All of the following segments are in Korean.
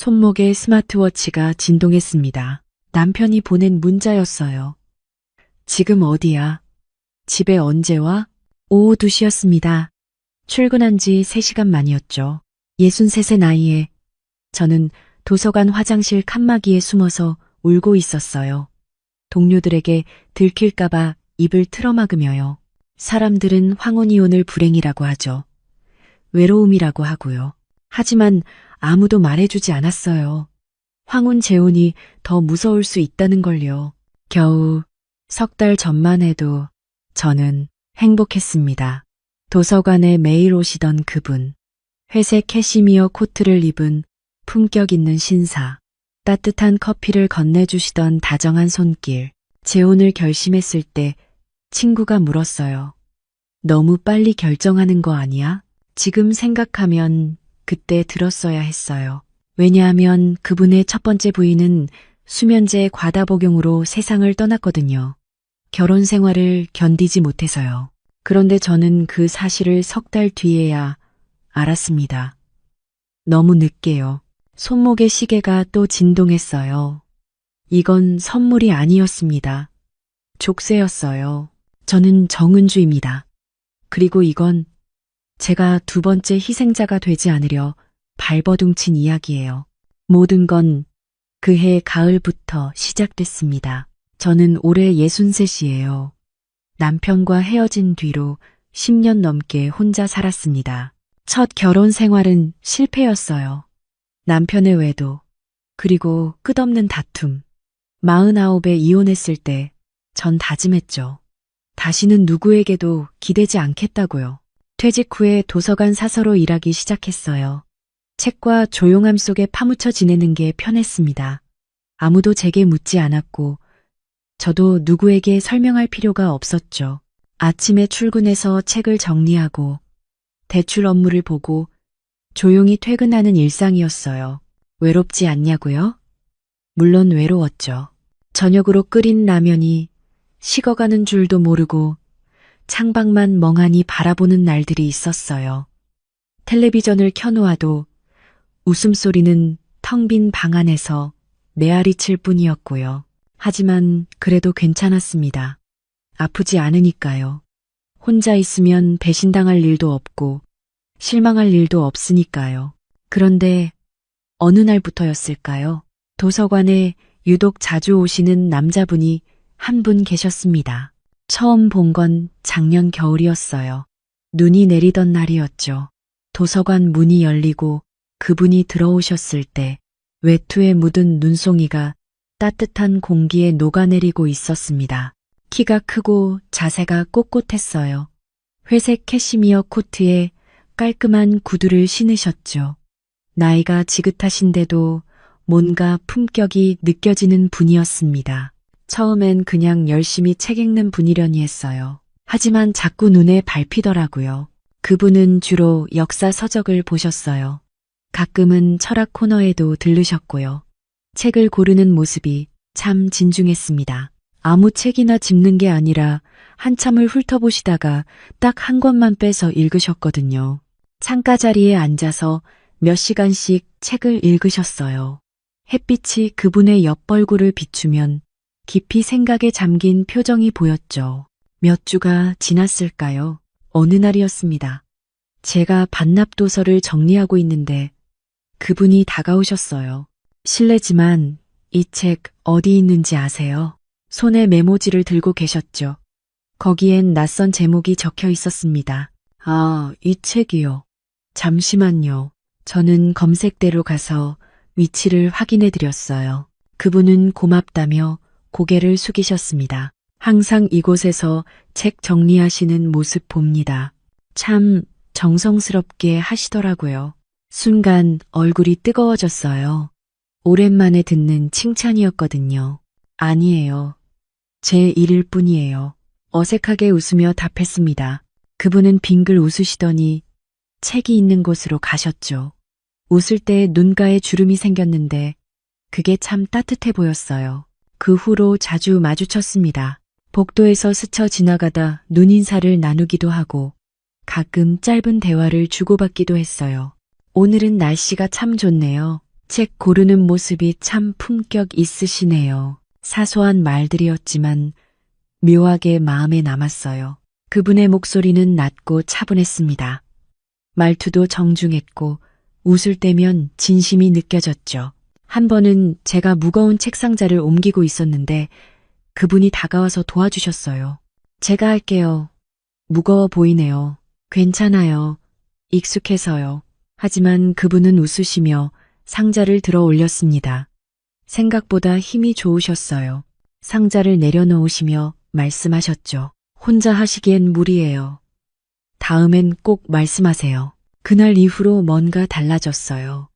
손목에 스마트워치가 진동했습니다. 남편이 보낸 문자였어요. 지금 어디야? 집에 언제 와? 오후 2시였습니다. 출근한 지 3시간 만이었죠. 63세 나이에 저는 도서관 화장실 칸막이에 숨어서 울고 있었어요. 동료들에게 들킬까봐 입을 틀어막으며요. 사람들은 황혼이혼을 불행이라고 하죠. 외로움이라고 하고요. 하지만 아무도 말해주지 않았어요. 황혼 재혼이 더 무서울 수 있다는 걸요. 겨우 3달 전만 해도 저는 행복했습니다. 도서관에 매일 오시던 그분, 회색 캐시미어 코트를 입은 품격 있는 신사, 따뜻한 커피를 건네주시던 다정한 손길, 재혼을 결심했을 때 친구가 물었어요. 너무 빨리 결정하는 거 아니야? 지금 생각하면 그때 들었어야 했어요. 왜냐하면 그분의 첫 번째 부인은 수면제 과다 복용으로 세상을 떠났거든요. 결혼 생활을 견디지 못해서요. 그런데 저는 그 사실을 3달 뒤에야 알았습니다. 너무 늦게요. 손목의 시계가 또 진동했어요. 이건 선물이 아니었습니다. 족쇄였어요. 저는 정은주입니다. 그리고 이건 제가 2번째 희생자가 되지 않으려 발버둥친 이야기예요. 모든 건 그해 가을부터 시작됐습니다. 저는 올해 63이에요. 남편과 헤어진 뒤로 10년 넘게 혼자 살았습니다. 첫 결혼 생활은 실패였어요. 남편의 외도, 그리고 끝없는 다툼. 49에 이혼했을 때 전 다짐했죠. 다시는 누구에게도 기대지 않겠다고요. 퇴직 후에 도서관 사서로 일하기 시작했어요. 책과 조용함 속에 파묻혀 지내는 게 편했습니다. 아무도 제게 묻지 않았고 저도 누구에게 설명할 필요가 없었죠. 아침에 출근해서 책을 정리하고 대출 업무를 보고 조용히 퇴근하는 일상이었어요. 외롭지 않냐고요? 물론 외로웠죠. 저녁으로 끓인 라면이 식어가는 줄도 모르고 창밖만 멍하니 바라보는 날들이 있었어요. 텔레비전을 켜놓아도 웃음소리는 텅 빈 방 안에서 메아리칠 뿐이었고요. 하지만 그래도 괜찮았습니다. 아프지 않으니까요. 혼자 있으면 배신당할 일도 없고 실망할 일도 없으니까요. 그런데 어느 날부터였을까요? 도서관에 유독 자주 오시는 남자분이 한 분 계셨습니다. 처음 본 건 작년 겨울이었어요. 눈이 내리던 날이었죠. 도서관 문이 열리고 그분이 들어오셨을 때 외투에 묻은 눈송이가 따뜻한 공기에 녹아내리고 있었습니다. 키가 크고 자세가 꼿꼿했어요. 회색 캐시미어 코트에 깔끔한 구두를 신으셨죠. 나이가 지긋하신데도 뭔가 품격이 느껴지는 분이었습니다. 처음엔 그냥 열심히 책 읽는 분이려니 했어요. 하지만 자꾸 눈에 밟히더라고요. 그분은 주로 역사 서적을 보셨어요. 가끔은 철학 코너에도 들르셨고요. 책을 고르는 모습이 참 진중했습니다. 아무 책이나 집는 게 아니라 한참을 훑어보시다가 딱 한 권만 빼서 읽으셨거든요. 창가 자리에 앉아서 몇 시간씩 책을 읽으셨어요. 햇빛이 그분의 옆벌구를 비추면 깊이 생각에 잠긴 표정이 보였죠. 몇 주가 지났을까요? 어느 날이었습니다. 제가 반납도서를 정리하고 있는데 그분이 다가오셨어요. 실례지만 이 책 어디 있는지 아세요? 손에 메모지를 들고 계셨죠. 거기엔 낯선 제목이 적혀 있었습니다. 아, 이 책이요. 잠시만요. 저는 검색대로 가서 위치를 확인해 드렸어요. 그분은 고맙다며 고개를 숙이셨습니다. 항상 이곳에서 책 정리하시는 모습 봅니다. 참 정성스럽게 하시더라고요. 순간 얼굴이 뜨거워졌어요. 오랜만에 듣는 칭찬이었거든요. 아니에요. 제 일일 뿐이에요. 어색하게 웃으며 답했습니다. 그분은 빙글 웃으시더니 책이 있는 곳으로 가셨죠. 웃을 때 눈가에 주름이 생겼는데 그게 참 따뜻해 보였어요. 그 후로 자주 마주쳤습니다. 복도에서 스쳐 지나가다 눈인사를 나누기도 하고 가끔 짧은 대화를 주고받기도 했어요. 오늘은 날씨가 참 좋네요. 책 고르는 모습이 참 품격 있으시네요. 사소한 말들이었지만 묘하게 마음에 남았어요. 그분의 목소리는 낮고 차분했습니다. 말투도 정중했고 웃을 때면 진심이 느껴졌죠. 한 번은 제가 무거운 책상자를 옮기고 있었는데 그분이 다가와서 도와주셨어요. 제가 할게요. 무거워 보이네요. 괜찮아요. 익숙해서요. 하지만 그분은 웃으시며 상자를 들어 올렸습니다. 생각보다 힘이 좋으셨어요. 상자를 내려놓으시며 말씀하셨죠. 혼자 하시기엔 무리예요. 다음엔 꼭 말씀하세요. 그날 이후로 뭔가 달라졌어요.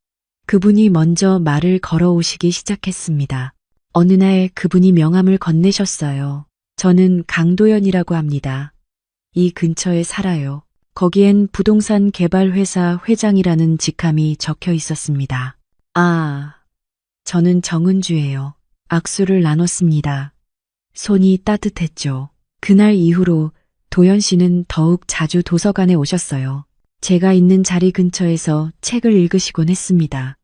그분이 먼저 말을 걸어오시기 시작했습니다. 어느 날 그분이 명함을 건네셨어요. 저는 강도연이라고 합니다. 이 근처에 살아요. 거기엔 부동산 개발회사 회장이라는 직함이 적혀 있었습니다. 아, 저는 정은주예요. 악수를 나눴습니다. 손이 따뜻했죠. 그날 이후로 도연 씨는 더욱 자주 도서관에 오셨어요. 제가 있는 자리 근처에서 책을 읽으시곤 했습니다.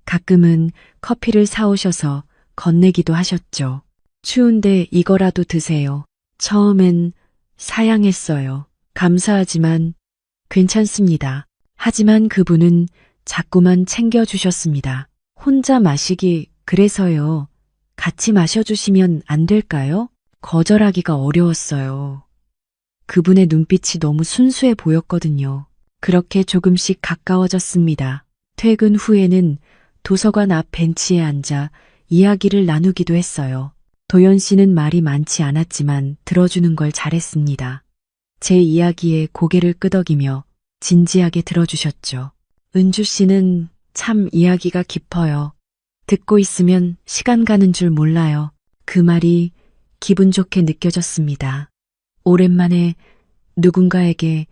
가끔은 커피를 사오셔서 건네기도 하셨죠. 추운데 이거라도 드세요. 처음엔 사양했어요. 감사하지만 괜찮습니다. 하지만 그분은 자꾸만 챙겨주셨습니다. 혼자 마시기 그래서요. 같이 마셔주시면 안 될까요? 거절하기가 어려웠어요. 그분의 눈빛이 너무 순수해 보였거든요. 그렇게 조금씩 가까워졌습니다. 퇴근 후에는 도서관 앞 벤치에 앉아 이야기를 나누기도 했어요. 도연 씨는 말이 많지 않았지만 들어주는 걸 잘했습니다. 제 이야기에 고개를 끄덕이며 진지하게 들어주셨죠. 은주 씨는 참 이야기가 깊어요. 듣고 있으면 시간 가는 줄 몰라요. 그 말이 기분 좋게 느껴졌습니다. 오랜만에 누군가에게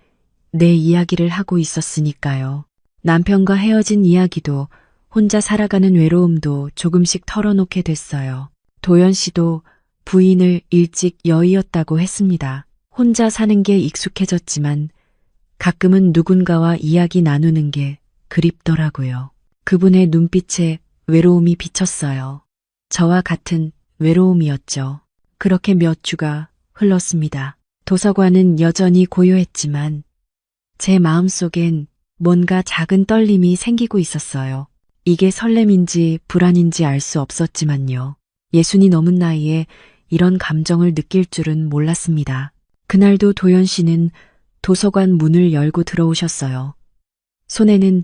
내 이야기를 하고 있었으니까요. 남편과 헤어진 이야기도 혼자 살아가는 외로움도 조금씩 털어놓게 됐어요. 도연 씨도 부인을 일찍 여의었다고 했습니다. 혼자 사는 게 익숙해졌지만 가끔은 누군가와 이야기 나누는 게 그립더라고요. 그분의 눈빛에 외로움이 비쳤어요. 저와 같은 외로움이었죠. 그렇게 몇 주가 흘렀습니다. 도서관은 여전히 고요했지만 제 마음속엔 뭔가 작은 떨림이 생기고 있었어요. 이게 설렘인지 불안인지 알 수 없었지만요. 60이 넘은 나이에 이런 감정을 느낄 줄은 몰랐습니다. 그날도 도연 씨는 도서관 문을 열고 들어오셨어요. 손에는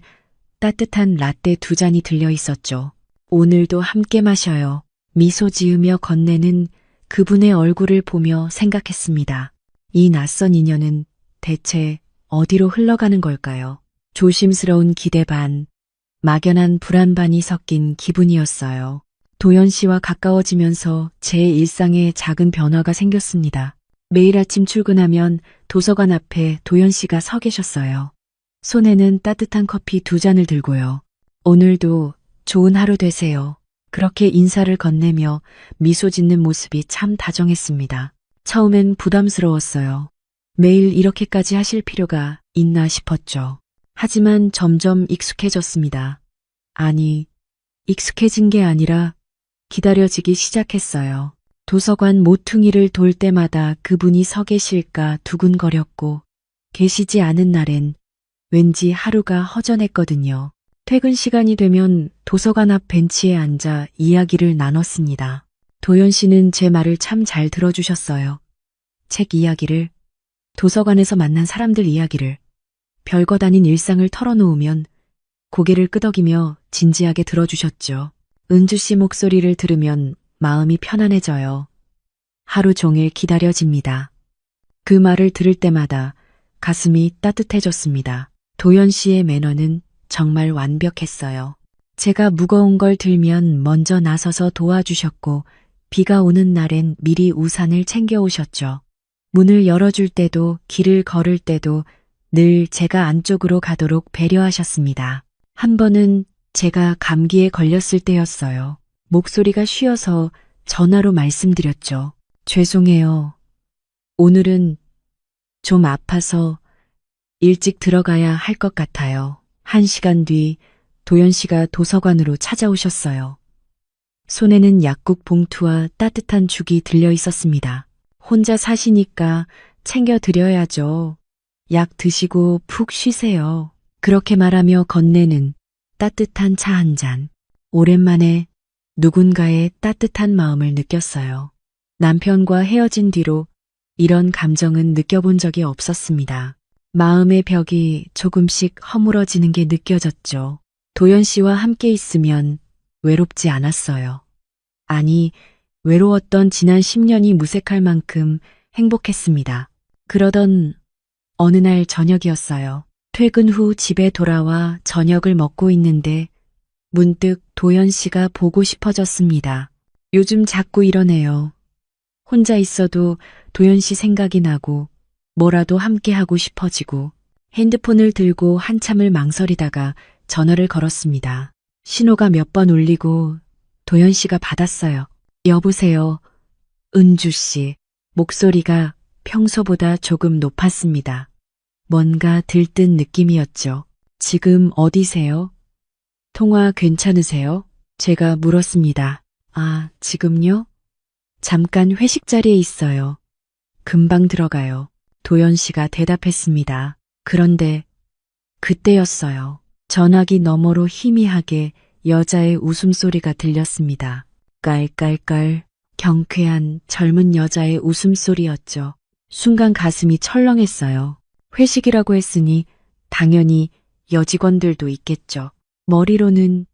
따뜻한 라떼 2잔이 들려 있었죠. 오늘도 함께 마셔요. 미소 지으며 건네는 그분의 얼굴을 보며 생각했습니다. 이 낯선 인연은 대체 어디로 흘러가는 걸까요? 조심스러운 기대 반, 막연한 불안 반이 섞인 기분이었어요. 도연 씨와 가까워지면서 제 일상에 작은 변화가 생겼습니다. 매일 아침 출근하면 도서관 앞에 도연 씨가 서 계셨어요. 손에는 따뜻한 커피 2잔을 들고요. 오늘도 좋은 하루 되세요. 그렇게 인사를 건네며 미소 짓는 모습이 참 다정했습니다. 처음엔 부담스러웠어요. 매일 이렇게까지 하실 필요가 있나 싶었죠. 하지만 점점 익숙해졌습니다. 아니, 익숙해진 게 아니라 기다려지기 시작했어요. 도서관 모퉁이를 돌 때마다 그분이 서 계실까 두근거렸고 계시지 않은 날엔 왠지 하루가 허전했거든요. 퇴근 시간이 되면 도서관 앞 벤치에 앉아 이야기를 나눴습니다. 도연 씨는 제 말을 참 잘 들어주셨어요. 책 이야기를, 도서관에서 만난 사람들 이야기를, 별것 아닌 일상을 털어놓으면 고개를 끄덕이며 진지하게 들어주셨죠. 은주 씨 목소리를 들으면 마음이 편안해져요. 하루 종일 기다려집니다. 그 말을 들을 때마다 가슴이 따뜻해졌습니다. 도연 씨의 매너는 정말 완벽했어요. 제가 무거운 걸 들면 먼저 나서서 도와주셨고 비가 오는 날엔 미리 우산을 챙겨오셨죠. 문을 열어줄 때도 길을 걸을 때도 늘 제가 안쪽으로 가도록 배려하셨습니다. 한 번은 제가 감기에 걸렸을 때였어요. 목소리가 쉬어서 전화로 말씀드렸죠. 죄송해요. 오늘은 좀 아파서 일찍 들어가야 할 것 같아요. 1시간 뒤 도연 씨가 도서관으로 찾아오셨어요. 손에는 약국 봉투와 따뜻한 죽이 들려 있었습니다. 혼자 사시니까 챙겨 드려야죠. 약 드시고 푹 쉬세요. 그렇게 말하며 건네는 따뜻한 차 한 잔. 오랜만에 누군가의 따뜻한 마음을 느꼈어요. 남편과 헤어진 뒤로 이런 감정은 느껴본 적이 없었습니다. 마음의 벽이 조금씩 허물어지는 게 느껴졌죠. 도연 씨와 함께 있으면 외롭지 않았어요. 아니, 외로웠던 지난 10년이 무색할 만큼 행복했습니다. 그러던 어느 날 저녁이었어요. 퇴근 후 집에 돌아와 저녁을 먹고 있는데 문득 도연 씨가 보고 싶어졌습니다. 요즘 자꾸 이러네요. 혼자 있어도 도연 씨 생각이 나고 뭐라도 함께 하고 싶어지고 핸드폰을 들고 한참을 망설이다가 전화를 걸었습니다. 신호가 몇 번 울리고 도연 씨가 받았어요. 여보세요. 은주 씨. 목소리가 평소보다 조금 높았습니다. 뭔가 들뜬 느낌이었죠. 지금 어디세요? 통화 괜찮으세요? 제가 물었습니다. 아, 지금요? 잠깐 회식 자리에 있어요. 금방 들어가요. 도연 씨가 대답했습니다. 그런데 그때였어요. 전화기 너머로 희미하게 여자의 웃음소리가 들렸습니다. 깔깔깔. 경쾌한 젊은 여자의 웃음소리였죠. 순간 가슴이 철렁했어요. 회식이라고 했으니 당연히 여직원들도 있겠죠. 머리로는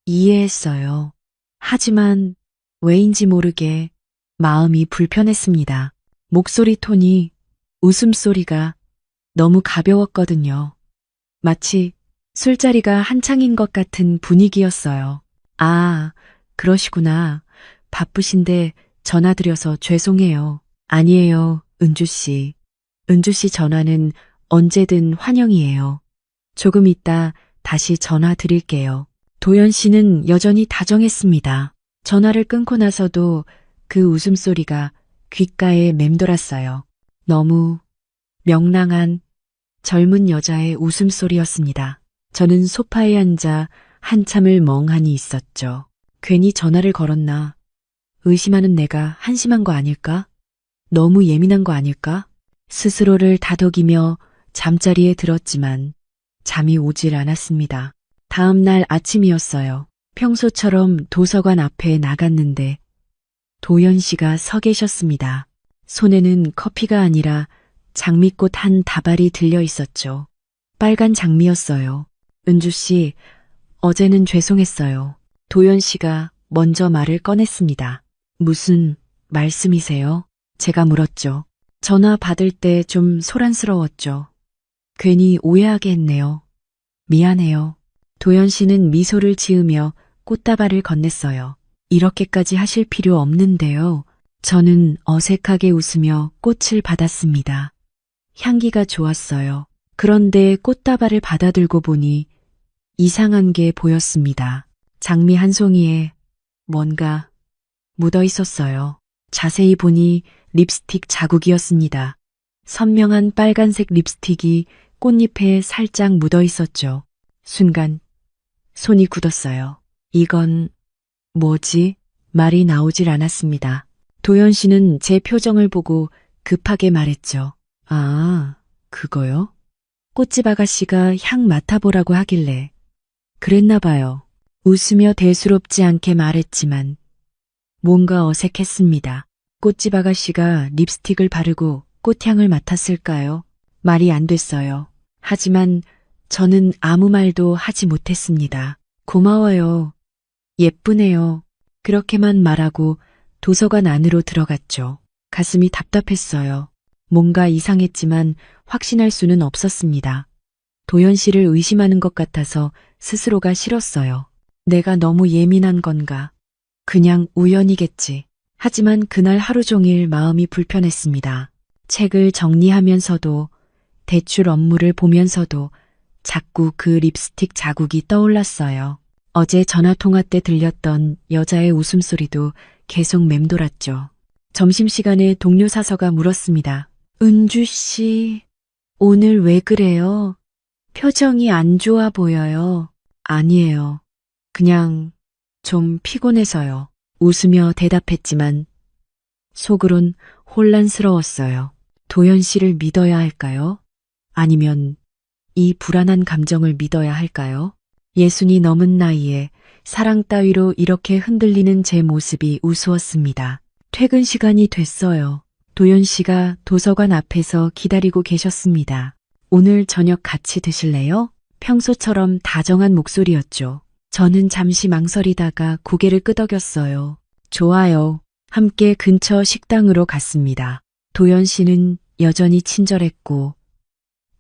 이해했어요. 하지만 왜인지 모르게 마음이 불편했습니다. 목소리 톤이, 웃음소리가 너무 가벼웠거든요. 마치 술자리가 한창인 것 같은 분위기였어요. 아, 그러시구나. 바쁘신데 전화드려서 죄송해요. 아니에요, 은주 씨. 은주 씨 전화는 언제든 환영이에요. 조금 있다 다시 전화 드릴게요. 도연 씨는 여전히 다정했습니다. 전화를 끊고 나서도 그 웃음소리가 귓가에 맴돌았어요. 너무 명랑한 젊은 여자의 웃음소리였습니다. 저는 소파에 앉아 한참을 멍하니 있었죠. 괜히 전화를 걸었나? 의심하는 내가 한심한 거 아닐까? 너무 예민한 거 아닐까? 스스로를 다독이며 잠자리에 들었지만 잠이 오질 않았습니다. 다음 날 아침이었어요. 평소처럼 도서관 앞에 나갔는데 도연 씨가 서 계셨습니다. 손에는 커피가 아니라 장미꽃 한 다발이 들려 있었죠. 빨간 장미였어요. 은주 씨, 어제는 죄송했어요. 도연 씨가 먼저 말을 꺼냈습니다. 무슨 말씀이세요? 제가 물었죠. 전화 받을 때 좀 소란스러웠죠. 괜히 오해하게 했네요. 미안해요. 도연 씨는 미소를 지으며 꽃다발을 건넸어요. 이렇게까지 하실 필요 없는데요. 저는 어색하게 웃으며 꽃을 받았습니다. 향기가 좋았어요. 그런데 꽃다발을 받아들고 보니 이상한 게 보였습니다. 장미 한 송이에 뭔가 묻어 있었어요. 자세히 보니 립스틱 자국이었습니다. 선명한 빨간색 립스틱이 꽃잎에 살짝 묻어 있었죠. 순간 손이 굳었어요. 이건 뭐지? 말이 나오질 않았습니다. 도연 씨는 제 표정을 보고 급하게 말했죠. 아, 그거요? 꽃집 아가씨가 향 맡아보라고 하길래 그랬나 봐요. 웃으며 대수롭지 않게 말했지만 뭔가 어색했습니다. 꽃집 아가씨가 립스틱을 바르고 꽃향을 맡았을까요? 말이 안 됐어요. 하지만 저는 아무 말도 하지 못했습니다. 고마워요. 예쁘네요. 그렇게만 말하고 도서관 안으로 들어갔죠. 가슴이 답답했어요. 뭔가 이상했지만 확신할 수는 없었습니다. 도연 씨를 의심하는 것 같아서 스스로가 싫었어요. 내가 너무 예민한 건가? 그냥 우연이겠지. 하지만 그날 하루 종일 마음이 불편했습니다. 책을 정리하면서도 대출 업무를 보면서도 자꾸 그 립스틱 자국이 떠올랐어요. 어제 전화통화 때 들렸던 여자의 웃음소리도 계속 맴돌았죠. 점심시간에 동료 사서가 물었습니다. 은주 씨, 오늘 왜 그래요? 표정이 안 좋아 보여요. 아니에요. 그냥 좀 피곤해서요. 웃으며 대답했지만 속으론 혼란스러웠어요. 도연 씨를 믿어야 할까요? 아니면 이 불안한 감정을 믿어야 할까요? 예순이 넘은 나이에 사랑 따위로 이렇게 흔들리는 제 모습이 우스웠습니다. 퇴근 시간이 됐어요. 도연 씨가 도서관 앞에서 기다리고 계셨습니다. 오늘 저녁 같이 드실래요? 평소처럼 다정한 목소리였죠. 저는 잠시 망설이다가 고개를 끄덕였어요. 좋아요. 함께 근처 식당으로 갔습니다. 도연 씨는 여전히 친절했고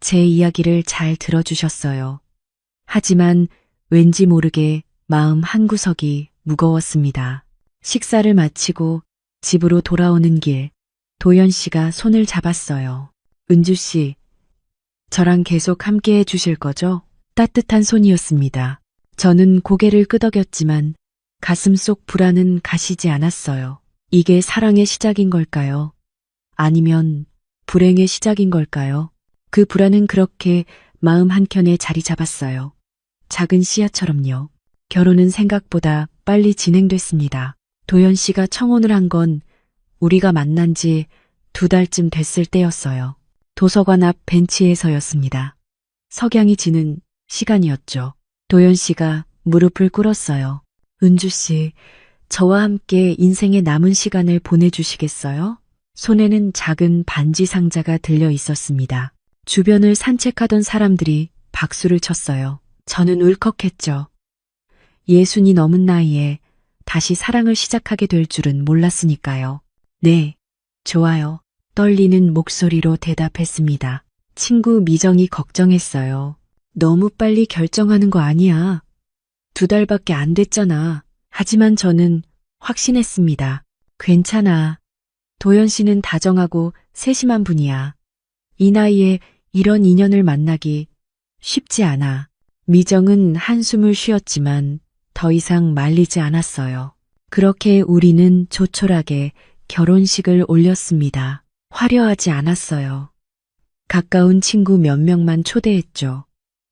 제 이야기를 잘 들어주셨어요. 하지만 왠지 모르게 마음 한구석이 무거웠습니다. 식사를 마치고 집으로 돌아오는 길, 도연 씨가 손을 잡았어요. 은주 씨, 저랑 계속 함께 해주실 거죠? 따뜻한 손이었습니다. 저는 고개를 끄덕였지만 가슴 속 불안은 가시지 않았어요. 이게 사랑의 시작인 걸까요? 아니면 불행의 시작인 걸까요? 그 불안은 그렇게 마음 한켠에 자리 잡았어요. 작은 씨앗처럼요. 결혼은 생각보다 빨리 진행됐습니다. 도연 씨가 청혼을 한 건 우리가 만난 지 2달쯤 됐을 때였어요. 도서관 앞 벤치에서였습니다. 석양이 지는 시간이었죠. 도연 씨가 무릎을 꿇었어요. 은주 씨, 저와 함께 인생의 남은 시간을 보내주시겠어요? 손에는 작은 반지 상자가 들려 있었습니다. 주변을 산책하던 사람들이 박수를 쳤어요. 저는 울컥했죠. 예순이 넘은 나이에 다시 사랑을 시작하게 될 줄은 몰랐으니까요. 네, 좋아요. 떨리는 목소리로 대답했습니다. 친구 미정이 걱정했어요. 너무 빨리 결정하는 거 아니야. 2달밖에 안 됐잖아. 하지만 저는 확신했습니다. 괜찮아. 도연 씨는 다정하고 세심한 분이야. 이 나이에 이런 인연을 만나기 쉽지 않아. 미정은 한숨을 쉬었지만 더 이상 말리지 않았어요. 그렇게 우리는 조촐하게 결혼식을 올렸습니다. 화려하지 않았어요. 가까운 친구 몇 명만 초대했죠.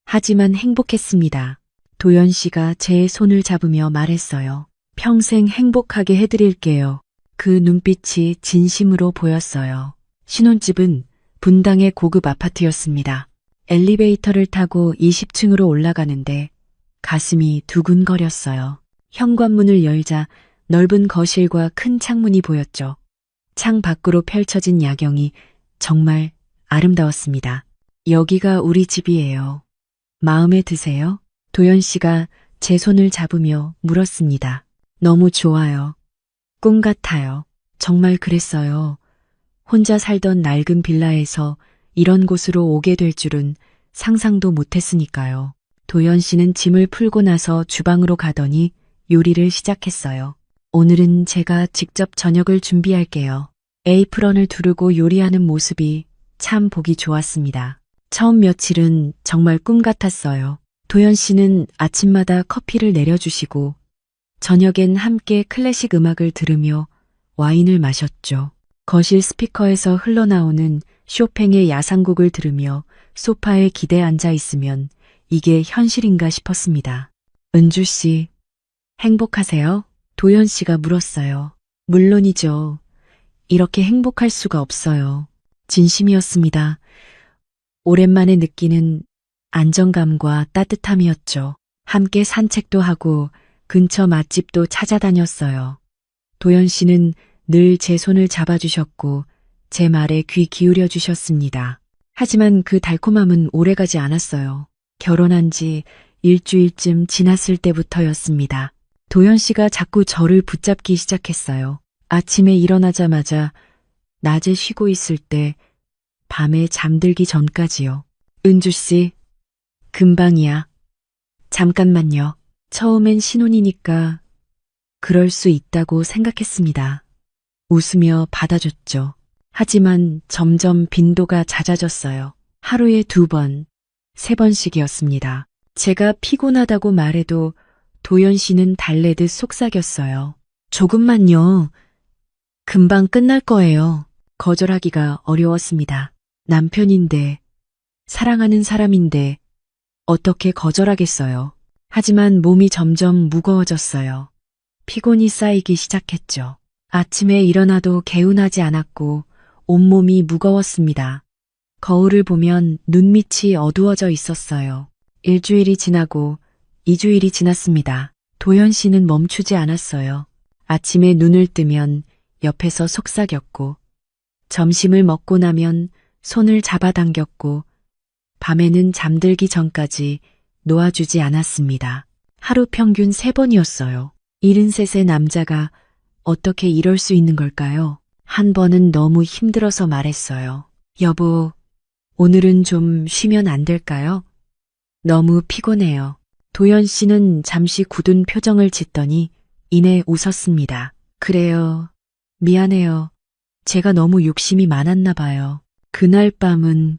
하지만 행복했습니다. 도연 씨가 제 손을 잡으며 말했어요. 평생 행복하게 해드릴게요. 그 눈빛이 진심으로 보였어요. 신혼집은 분당의 고급 아파트였습니다. 엘리베이터를 타고 20층으로 올라가는데 가슴이 두근거렸어요. 현관문을 열자 넓은 거실과 큰 창문이 보였죠. 창 밖으로 펼쳐진 야경이 정말 아름다웠습니다. 여기가 우리 집이에요. 마음에 드세요? 도연 씨가 제 손을 잡으며 물었습니다. 너무 좋아요. 꿈 같아요. 정말 그랬어요. 혼자 살던 낡은 빌라에서 이런 곳으로 오게 될 줄은 상상도 못했으니까요. 도연 씨는 짐을 풀고 나서 주방으로 가더니 요리를 시작했어요. 오늘은 제가 직접 저녁을 준비할게요. 에이프런을 두르고 요리하는 모습이 참 보기 좋았습니다. 처음 며칠은 정말 꿈 같았어요. 도연 씨는 아침마다 커피를 내려주시고 저녁엔 함께 클래식 음악을 들으며 와인을 마셨죠. 거실 스피커에서 흘러나오는 쇼팽의 야상곡을 들으며 소파에 기대 앉아 있으면 이게 현실인가 싶었습니다. 은주 씨, 행복하세요? 도연 씨가 물었어요. 물론이죠. 이렇게 행복할 수가 없어요. 진심이었습니다. 오랜만에 느끼는 안정감과 따뜻함이었죠. 함께 산책도 하고 근처 맛집도 찾아다녔어요. 도연 씨는 늘 제 손을 잡아주셨고 제 말에 귀 기울여 주셨습니다. 하지만 그 달콤함은 오래가지 않았어요. 결혼한 지 일주일쯤 지났을 때부터였습니다. 도연 씨가 자꾸 저를 붙잡기 시작했어요. 아침에 일어나자마자 낮에 쉬고 있을 때 밤에 잠들기 전까지요. 은주 씨, 금방이야. 잠깐만요. 처음엔 신혼이니까 그럴 수 있다고 생각했습니다. 웃으며 받아줬죠. 하지만 점점 빈도가 잦아졌어요. 하루에 2번, 3번씩이었습니다. 제가 피곤하다고 말해도 도연 씨는 달래듯 속삭였어요. 조금만요. 금방 끝날 거예요. 거절하기가 어려웠습니다. 남편인데, 사랑하는 사람인데, 어떻게 거절하겠어요. 하지만 몸이 점점 무거워졌어요. 피곤이 쌓이기 시작했죠. 아침에 일어나도 개운하지 않았고 온몸이 무거웠습니다. 거울을 보면 눈밑이 어두워져 있었어요. 일주일이 지나고 2주일이 지났습니다. 도연 씨는 멈추지 않았어요. 아침에 눈을 뜨면 옆에서 속삭였고, 점심을 먹고 나면 손을 잡아당겼고, 밤에는 잠들기 전까지 놓아주지 않았습니다. 하루 평균 3번이었어요. 73세 남자가 어떻게 이럴 수 있는 걸까요? 한 번은 너무 힘들어서 말했어요. 여보, 오늘은 좀 쉬면 안 될까요? 너무 피곤해요. 도연 씨는 잠시 굳은 표정을 짓더니 이내 웃었습니다. 그래요. 미안해요. 제가 너무 욕심이 많았나 봐요. 그날 밤은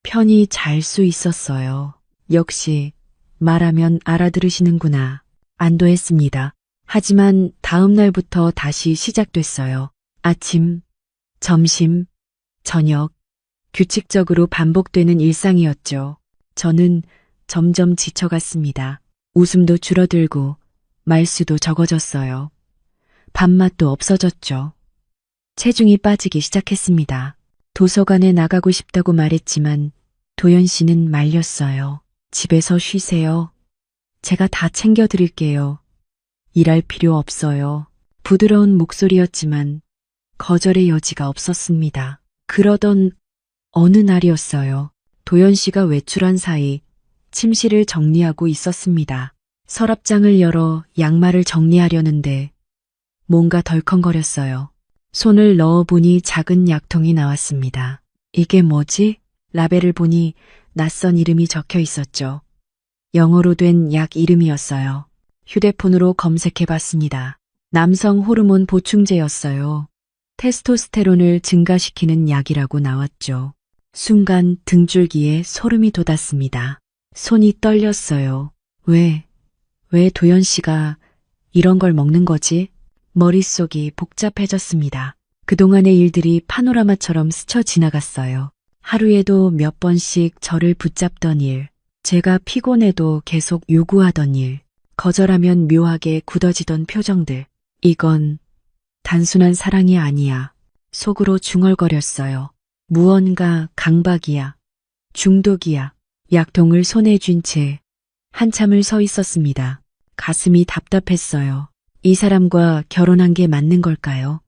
편히 잘 수 있었어요. 역시 말하면 알아들으시는구나. 안도했습니다. 하지만 다음 날부터 다시 시작됐어요. 아침, 점심, 저녁, 규칙적으로 반복되는 일상이었죠. 저는 점점 지쳐갔습니다. 웃음도 줄어들고 말수도 적어졌어요. 밥맛도 없어졌죠. 체중이 빠지기 시작했습니다. 도서관에 나가고 싶다고 말했지만 도연 씨는 말렸어요. 집에서 쉬세요. 제가 다 챙겨드릴게요. 일할 필요 없어요. 부드러운 목소리였지만 거절의 여지가 없었습니다. 그러던 어느 날이었어요. 도연 씨가 외출한 사이 침실을 정리하고 있었습니다. 서랍장을 열어 양말을 정리하려는데 뭔가 덜컹거렸어요. 손을 넣어보니 작은 약통이 나왔습니다. 이게 뭐지? 라벨을 보니 낯선 이름이 적혀 있었죠. 영어로 된 약 이름이었어요. 휴대폰으로 검색해봤습니다. 남성 호르몬 보충제였어요. 테스토스테론을 증가시키는 약이라고 나왔죠. 순간 등줄기에 소름이 돋았습니다. 손이 떨렸어요. 왜 도연 씨가 이런 걸 먹는 거지? 머릿속이 복잡해졌습니다. 그동안의 일들이 파노라마처럼 스쳐 지나갔어요. 하루에도 몇 번씩 저를 붙잡던 일, 제가 피곤해도 계속 요구하던 일, 거절하면 묘하게 굳어지던 표정들. 이건 단순한 사랑이 아니야. 속으로 중얼거렸어요. 무언가 강박이야. 중독이야. 약통을 손에 쥔 채 한참을 서 있었습니다. 가슴이 답답했어요. 이 사람과 결혼한 게 맞는 걸까요?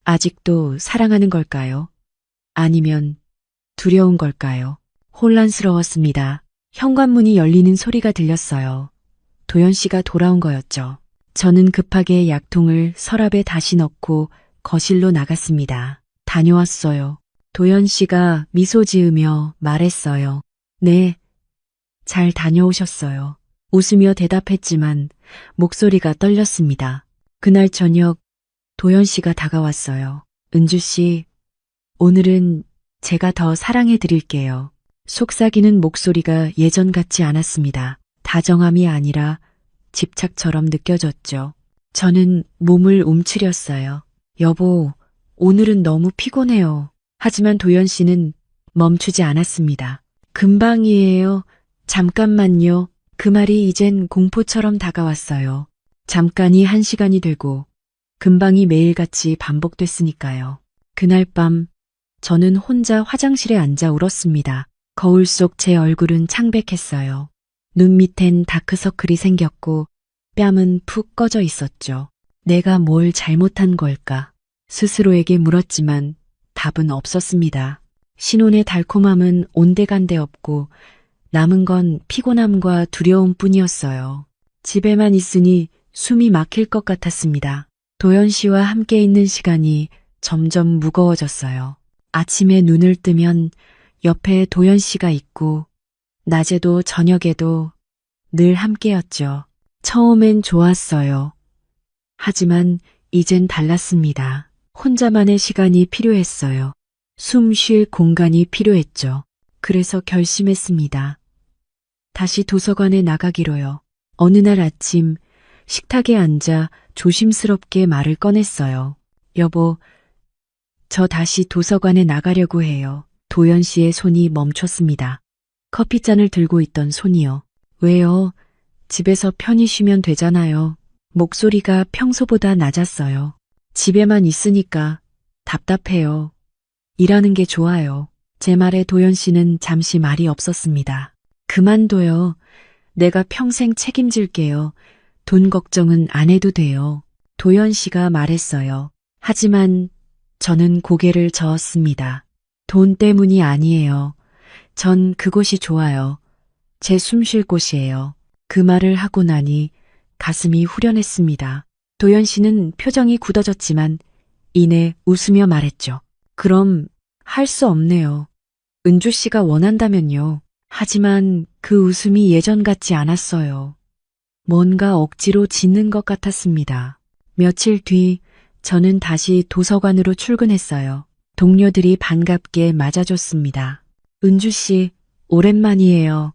아직도 사랑하는 걸까요? 아니면 두려운 걸까요? 혼란스러웠습니다. 현관문이 열리는 소리가 들렸어요. 도연 씨가 돌아온 거였죠. 저는 급하게 약통을 서랍에 다시 넣고 거실로 나갔습니다. 다녀왔어요. 도연 씨가 미소 지으며 말했어요. 네, 잘 다녀오셨어요. 웃으며 대답했지만 목소리가 떨렸습니다. 그날 저녁 도연 씨가 다가왔어요. 은주 씨, 오늘은 제가 더 사랑해 드릴게요. 속삭이는 목소리가 예전 같지 않았습니다. 다정함이 아니라 집착처럼 느껴졌죠. 저는 몸을 움츠렸어요. 여보, 오늘은 너무 피곤해요. 하지만 도연 씨는 멈추지 않았습니다. 금방이에요. 잠깐만요. 그 말이 이젠 공포처럼 다가왔어요. 잠깐이 1시간이 되고 금방이 매일같이 반복됐으니까요. 그날 밤 저는 혼자 화장실에 앉아 울었습니다. 거울 속 제 얼굴은 창백했어요. 눈 밑엔 다크서클이 생겼고 뺨은 푹 꺼져 있었죠. 내가 뭘 잘못한 걸까? 스스로에게 물었지만 답은 없었습니다. 신혼의 달콤함은 온데간데 없고 남은 건 피곤함과 두려움뿐이었어요. 집에만 있으니 숨이 막힐 것 같았습니다. 도연 씨와 함께 있는 시간이 점점 무거워졌어요. 아침에 눈을 뜨면 옆에 도연 씨가 있고 낮에도 저녁에도 늘 함께였죠. 처음엔 좋았어요. 하지만 이젠 달랐습니다. 혼자만의 시간이 필요했어요. 숨 쉴 공간이 필요했죠. 그래서 결심했습니다. 다시 도서관에 나가기로요. 어느 날 아침 식탁에 앉아 조심스럽게 말을 꺼냈어요. 여보, 저 다시 도서관에 나가려고 해요. 도연 씨의 손이 멈췄습니다. 커피잔을 들고 있던 손이요. 왜요? 집에서 편히 쉬면 되잖아요. 목소리가 평소보다 낮았어요. 집에만 있으니까 답답해요. 일하는 게 좋아요. 제 말에 도연 씨는 잠시 말이 없었습니다. 그만둬요. 내가 평생 책임질게요. 돈 걱정은 안 해도 돼요. 도연 씨가 말했어요. 하지만 저는 고개를 저었습니다. 돈 때문이 아니에요. 전 그곳이 좋아요. 제 숨 쉴 곳이에요. 그 말을 하고 나니 가슴이 후련했습니다. 도연 씨는 표정이 굳어졌지만 이내 웃으며 말했죠. 그럼 할 수 없네요. 은주 씨가 원한다면요. 하지만 그 웃음이 예전 같지 않았어요. 뭔가 억지로 짓는 것 같았습니다. 며칠 뒤 저는 다시 도서관으로 출근했어요. 동료들이 반갑게 맞아줬습니다. 은주 씨, 오랜만이에요.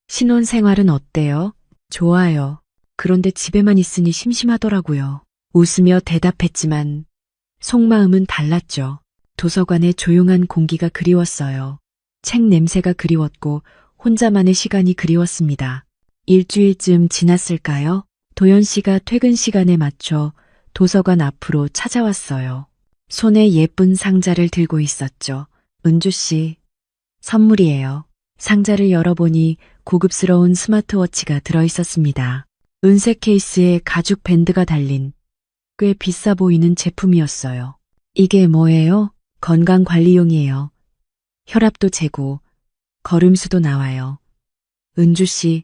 신혼생활은 어때요? 좋아요. 그런데 집에만 있으니 심심하더라고요. 웃으며 대답했지만 속마음은 달랐죠. 도서관의 조용한 공기가 그리웠어요. 책 냄새가 그리웠고 혼자만의 시간이 그리웠습니다. 일주일쯤 지났을까요? 도연 씨가 퇴근 시간에 맞춰 도서관 앞으로 찾아왔어요. 손에 예쁜 상자를 들고 있었죠. 은주 씨, 선물이에요. 상자를 열어보니 고급스러운 스마트워치가 들어있었습니다. 은색 케이스에 가죽 밴드가 달린 꽤 비싸 보이는 제품이었어요. 이게 뭐예요? 건강관리용이에요. 혈압도 재고 걸음수도 나와요. 은주 씨,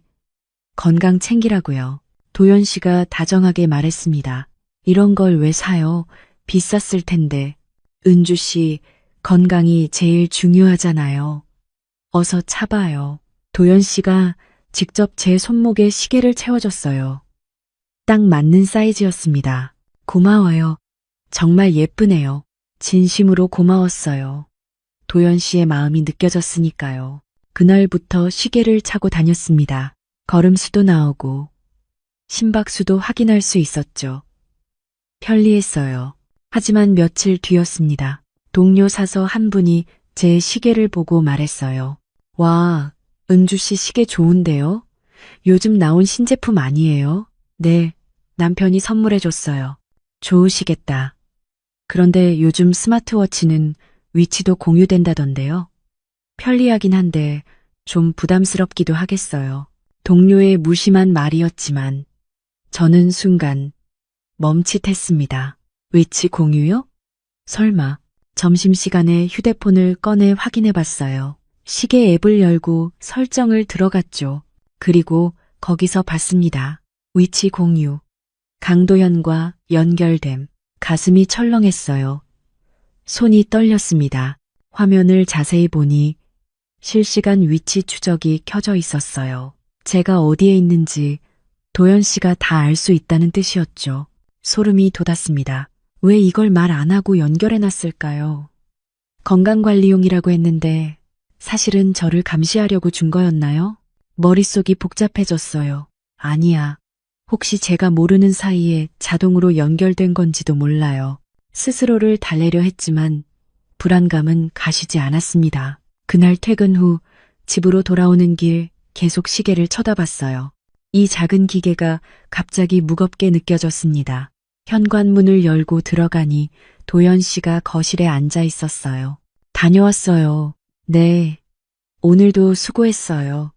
건강 챙기라고요. 도연 씨가 다정하게 말했습니다. 이런 걸 왜 사요? 비쌌을 텐데. 은주 씨, 건강이 제일 중요하잖아요. 어서 차봐요. 도연 씨가 직접 제 손목에 시계를 채워줬어요. 딱 맞는 사이즈였습니다. 고마워요. 정말 예쁘네요. 진심으로 고마웠어요. 도연 씨의 마음이 느껴졌으니까요. 그날부터 시계를 차고 다녔습니다. 걸음수도 나오고 심박수도 확인할 수 있었죠. 편리했어요. 하지만 며칠 뒤였습니다. 동료 사서 한 분이 제 시계를 보고 말했어요. 와, 은주 씨 시계 좋은데요? 요즘 나온 신제품 아니에요? 네, 남편이 선물해줬어요. 좋으시겠다. 그런데 요즘 스마트워치는 위치도 공유된다던데요. 편리하긴 한데 좀 부담스럽기도 하겠어요. 동료의 무심한 말이었지만 저는 순간 멈칫했습니다. 위치 공유요? 설마. 점심시간에 휴대폰을 꺼내 확인해 봤어요. 시계 앱을 열고 설정을 들어갔죠. 그리고 거기서 봤습니다. 위치 공유. 강도연과 연결됨. 가슴이 철렁했어요. 손이 떨렸습니다. 화면을 자세히 보니 실시간 위치 추적이 켜져 있었어요. 제가 어디에 있는지 도연 씨가 다 알 수 있다는 뜻이었죠. 소름이 돋았습니다. 왜 이걸 말 안 하고 연결해 놨을까요? 건강관리용이라고 했는데 사실은 저를 감시하려고 준 거였나요? 머릿속이 복잡해졌어요. 아니야. 혹시 제가 모르는 사이에 자동으로 연결된 건지도 몰라요. 스스로를 달래려 했지만 불안감은 가시지 않았습니다. 그날 퇴근 후 집으로 돌아오는 길 계속 시계를 쳐다봤어요. 이 작은 기계가 갑자기 무겁게 느껴졌습니다. 현관문을 열고 들어가니 도연 씨가 거실에 앉아 있었어요. 다녀왔어요. 네. 오늘도 수고했어요.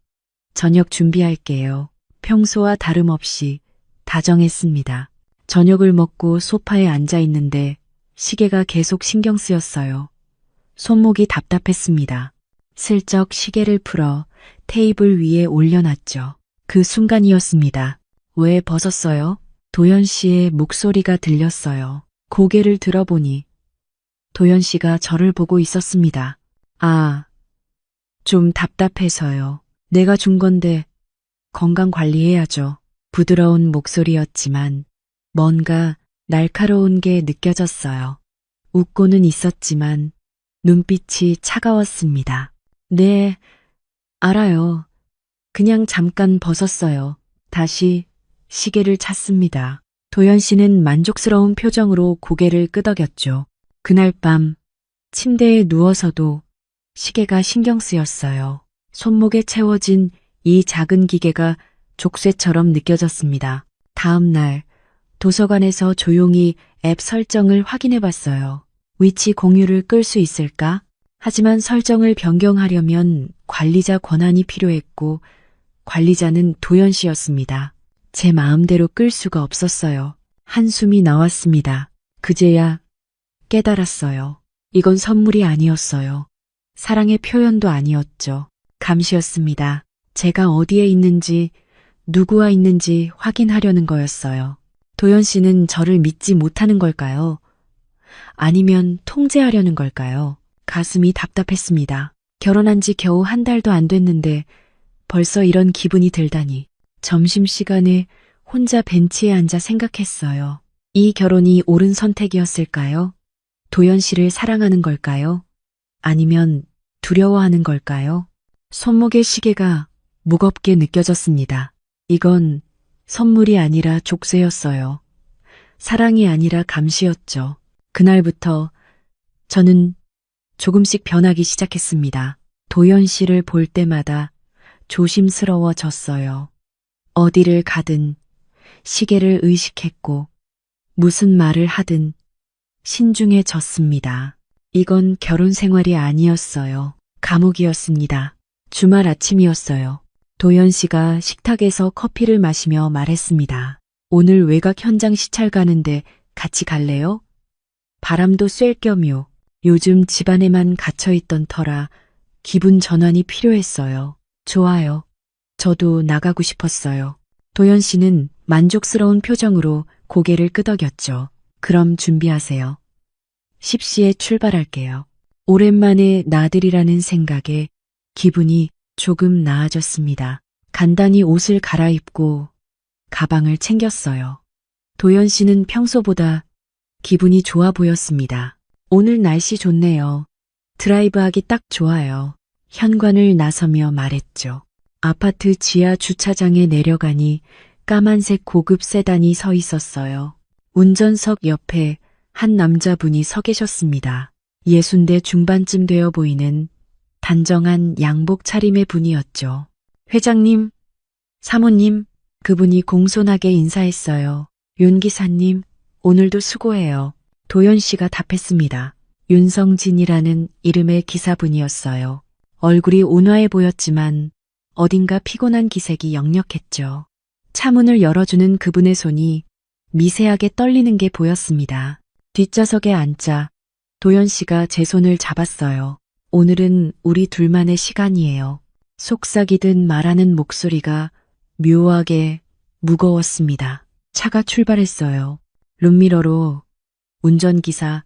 저녁 준비할게요. 평소와 다름없이 다정했습니다. 저녁을 먹고 소파에 앉아 있는데 시계가 계속 신경 쓰였어요. 손목이 답답했습니다. 슬쩍 시계를 풀어 테이블 위에 올려놨죠. 그 순간이었습니다. 왜 벗었어요? 도연 씨의 목소리가 들렸어요. 고개를 들어보니 도연 씨가 저를 보고 있었습니다. 아, 좀 답답해서요. 내가 준 건데 건강 관리해야죠. 부드러운 목소리였지만 뭔가 날카로운 게 느껴졌어요. 웃고는 있었지만 눈빛이 차가웠습니다. 네, 알아요. 그냥 잠깐 벗었어요. 다시 시계를 찾습니다. 도연 씨는 만족스러운 표정으로 고개를 끄덕였죠. 그날 밤 침대에 누워서도 시계가 신경 쓰였어요. 손목에 채워진 이 작은 기계가 족쇄처럼 느껴졌습니다. 다음 날 도서관에서 조용히 앱 설정을 확인해 봤어요. 위치 공유를 끌 수 있을까? 하지만 설정을 변경하려면 관리자 권한이 필요했고 관리자는 도연 씨였습니다. 제 마음대로 끌 수가 없었어요. 한숨이 나왔습니다. 그제야 깨달았어요. 이건 선물이 아니었어요. 사랑의 표현도 아니었죠. 감시였습니다. 제가 어디에 있는지, 누구와 있는지 확인하려는 거였어요. 도연 씨는 저를 믿지 못하는 걸까요? 아니면 통제하려는 걸까요? 가슴이 답답했습니다. 결혼한 지 겨우 한 달도 안 됐는데 벌써 이런 기분이 들다니. 점심시간에 혼자 벤치에 앉아 생각했어요. 이 결혼이 옳은 선택이었을까요? 도연 씨를 사랑하는 걸까요? 아니면 두려워하는 걸까요? 손목의 시계가 무겁게 느껴졌습니다. 이건 선물이 아니라 족쇄였어요. 사랑이 아니라 감시였죠. 그날부터 저는 조금씩 변하기 시작했습니다. 도연 씨를 볼 때마다 조심스러워졌어요. 어디를 가든 시계를 의식했고 무슨 말을 하든 신중해졌습니다. 이건 결혼 생활이 아니었어요. 감옥이었습니다. 주말 아침이었어요. 도연 씨가 식탁에서 커피를 마시며 말했습니다. 오늘 외곽 현장 시찰 가는데 같이 갈래요? 바람도 쐴 겸요. 요즘 집안에만 갇혀있던 터라 기분 전환이 필요했어요. 좋아요. 저도 나가고 싶었어요. 도연 씨는 만족스러운 표정으로 고개를 끄덕였죠. 그럼 준비하세요. 10시에 출발할게요. 오랜만에 나들이라는 생각에 기분이 조금 나아졌습니다. 간단히 옷을 갈아입고 가방을 챙겼어요. 도연 씨는 평소보다 기분이 좋아 보였습니다. 오늘 날씨 좋네요. 드라이브하기 딱 좋아요. 현관을 나서며 말했죠. 아파트 지하 주차장에 내려가니 까만색 고급 세단이 서 있었어요. 운전석 옆에 한 남자분이 서 계셨습니다. 60대 중반쯤 되어 보이는 단정한 양복 차림의 분이었죠. 회장님, 사모님, 그분이 공손하게 인사했어요. 윤 기사님, 오늘도 수고해요. 도연 씨가 답했습니다. 윤성진이라는 이름의 기사분이었어요. 얼굴이 온화해 보였지만 어딘가 피곤한 기색이 역력했죠. 차문을 열어주는 그분의 손이 미세하게 떨리는 게 보였습니다. 뒷좌석에 앉자 도연 씨가 제 손을 잡았어요. 오늘은 우리 둘만의 시간이에요. 속삭이듯 말하는 목소리가 묘하게 무거웠습니다. 차가 출발했어요. 룸미러로 운전기사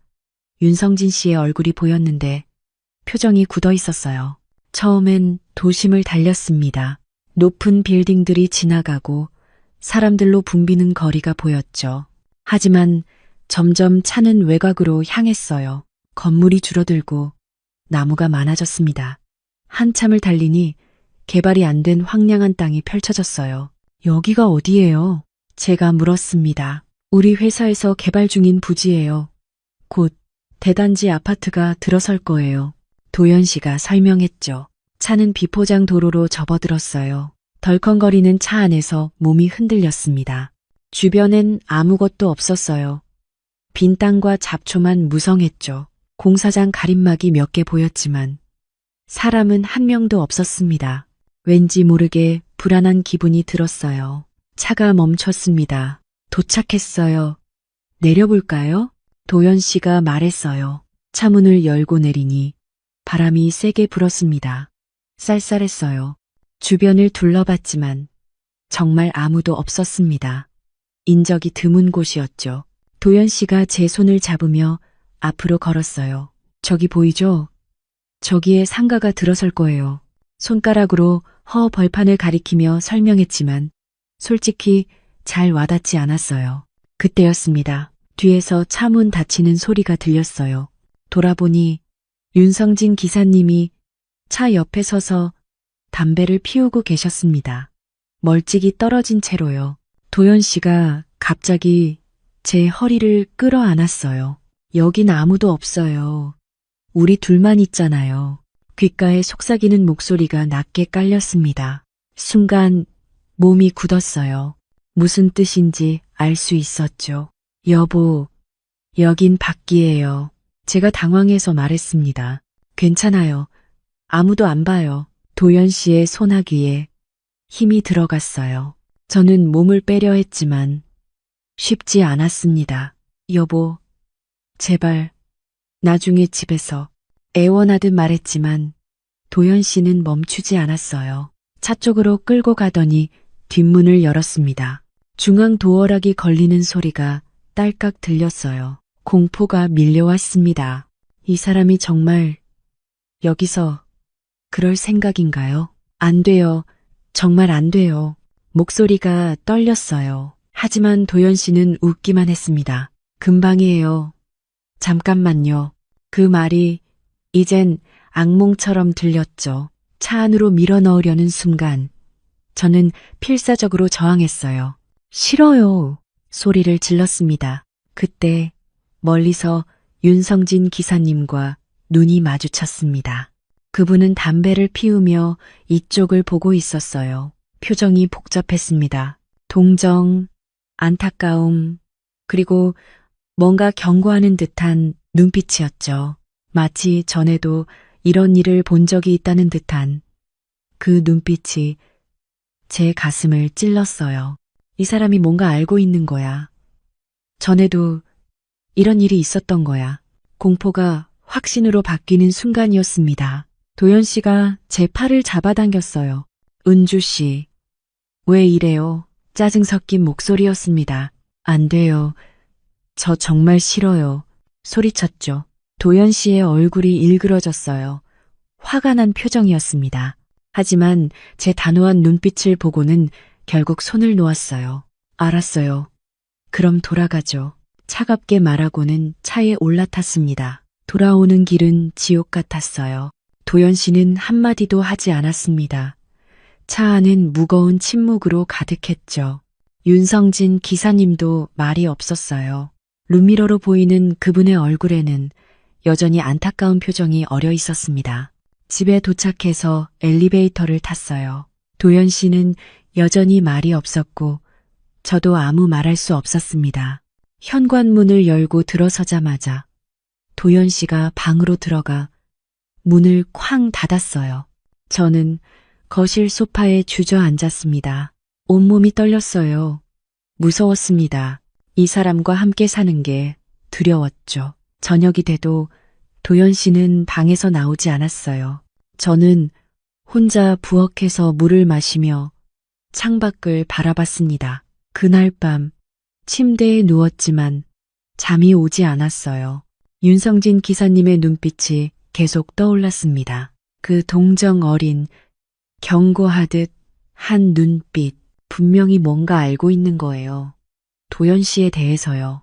윤성진 씨의 얼굴이 보였는데 표정이 굳어 있었어요. 처음엔 도심을 달렸습니다. 높은 빌딩들이 지나가고 사람들로 붐비는 거리가 보였죠. 하지만 점점 차는 외곽으로 향했어요. 건물이 줄어들고 나무가 많아졌습니다. 한참을 달리니 개발이 안 된 황량한 땅이 펼쳐졌어요. 여기가 어디예요? 제가 물었습니다. 우리 회사에서 개발 중인 부지예요. 곧 대단지 아파트가 들어설 거예요. 도연 씨가 설명했죠. 차는 비포장 도로로 접어들었어요. 덜컹거리는 차 안에서 몸이 흔들렸습니다. 주변엔 아무것도 없었어요. 빈 땅과 잡초만 무성했죠. 공사장 가림막이 몇 개 보였지만 사람은 한 명도 없었습니다. 왠지 모르게 불안한 기분이 들었어요. 차가 멈췄습니다. 도착했어요. 내려볼까요? 도연 씨가 말했어요. 차문을 열고 내리니 바람이 세게 불었습니다. 쌀쌀했어요. 주변을 둘러봤지만 정말 아무도 없었습니다. 인적이 드문 곳이었죠. 도연 씨가 제 손을 잡으며 앞으로 걸었어요. 저기 보이죠? 저기에 상가가 들어설 거예요. 손가락으로 허 벌판을 가리키며 설명했지만 솔직히 잘 와닿지 않았어요. 그때였습니다. 뒤에서 차문 닫히는 소리가 들렸어요. 돌아보니 윤성진 기사님이 차 옆에 서서 담배를 피우고 계셨습니다. 멀찍이 떨어진 채로요. 도연 씨가 갑자기 제 허리를 끌어안았어요. 여긴 아무도 없어요. 우리 둘만 있잖아요. 귓가에 속삭이는 목소리가 낮게 깔렸습니다. 순간 몸이 굳었어요. 무슨 뜻인지 알 수 있었죠. 여보, 여긴 밖이에요. 제가 당황해서 말했습니다. 괜찮아요. 아무도 안 봐요. 도연 씨의 소나기에 힘이 들어갔어요. 저는 몸을 빼려 했지만 쉽지 않았습니다. 여보, 제발, 나중에 집에서 애원하듯 말했지만 도연 씨는 멈추지 않았어요. 차 쪽으로 끌고 가더니 뒷문을 열었습니다. 중앙 도어락이 걸리는 소리가 딸깍 들렸어요. 공포가 밀려왔습니다. 이 사람이 정말 여기서 그럴 생각인가요? 안 돼요. 정말 안 돼요. 목소리가 떨렸어요. 하지만 도연 씨는 웃기만 했습니다. 금방이에요. 잠깐만요. 그 말이 이젠 악몽처럼 들렸죠. 차 안으로 밀어 넣으려는 순간 저는 필사적으로 저항했어요. 싫어요. 소리를 질렀습니다. 그때 멀리서 윤성진 기사님과 눈이 마주쳤습니다. 그분은 담배를 피우며 이쪽을 보고 있었어요. 표정이 복잡했습니다. 동정, 안타까움, 그리고 뭔가 경고하는 듯한 눈빛이었죠. 마치 전에도 이런 일을 본 적이 있다는 듯한 그 눈빛이 제 가슴을 찔렀어요. 이 사람이 뭔가 알고 있는 거야. 전에도 이런 일이 있었던 거야. 공포가 확신으로 바뀌는 순간이었습니다. 도연 씨가 제 팔을 잡아당겼어요. 은주 씨, 왜 이래요? 짜증 섞인 목소리였습니다. 안 돼요. 저 정말 싫어요. 소리쳤죠. 도연 씨의 얼굴이 일그러졌어요. 화가 난 표정이었습니다. 하지만 제 단호한 눈빛을 보고는 결국 손을 놓았어요. 알았어요. 그럼 돌아가죠. 차갑게 말하고는 차에 올라탔습니다. 돌아오는 길은 지옥 같았어요. 도연 씨는 한마디도 하지 않았습니다. 차 안은 무거운 침묵으로 가득했죠. 윤성진 기사님도 말이 없었어요. 룸미러로 보이는 그분의 얼굴에는 여전히 안타까운 표정이 어려 있었습니다. 집에 도착해서 엘리베이터를 탔어요. 도연 씨는 여전히 말이 없었고 저도 아무 말할 수 없었습니다. 현관문을 열고 들어서자마자 도연 씨가 방으로 들어가 문을 쾅 닫았어요. 저는 거실 소파에 주저앉았습니다. 온몸이 떨렸어요. 무서웠습니다. 이 사람과 함께 사는 게 두려웠죠. 저녁이 돼도 도연 씨는 방에서 나오지 않았어요. 저는 혼자 부엌에서 물을 마시며 창밖을 바라봤습니다. 그날 밤 침대에 누웠지만 잠이 오지 않았어요. 윤성진 기사님의 눈빛이 계속 떠올랐습니다. 그 동정 어린 경고하듯 한 눈빛, 분명히 뭔가 알고 있는 거예요. 도연 씨에 대해서요.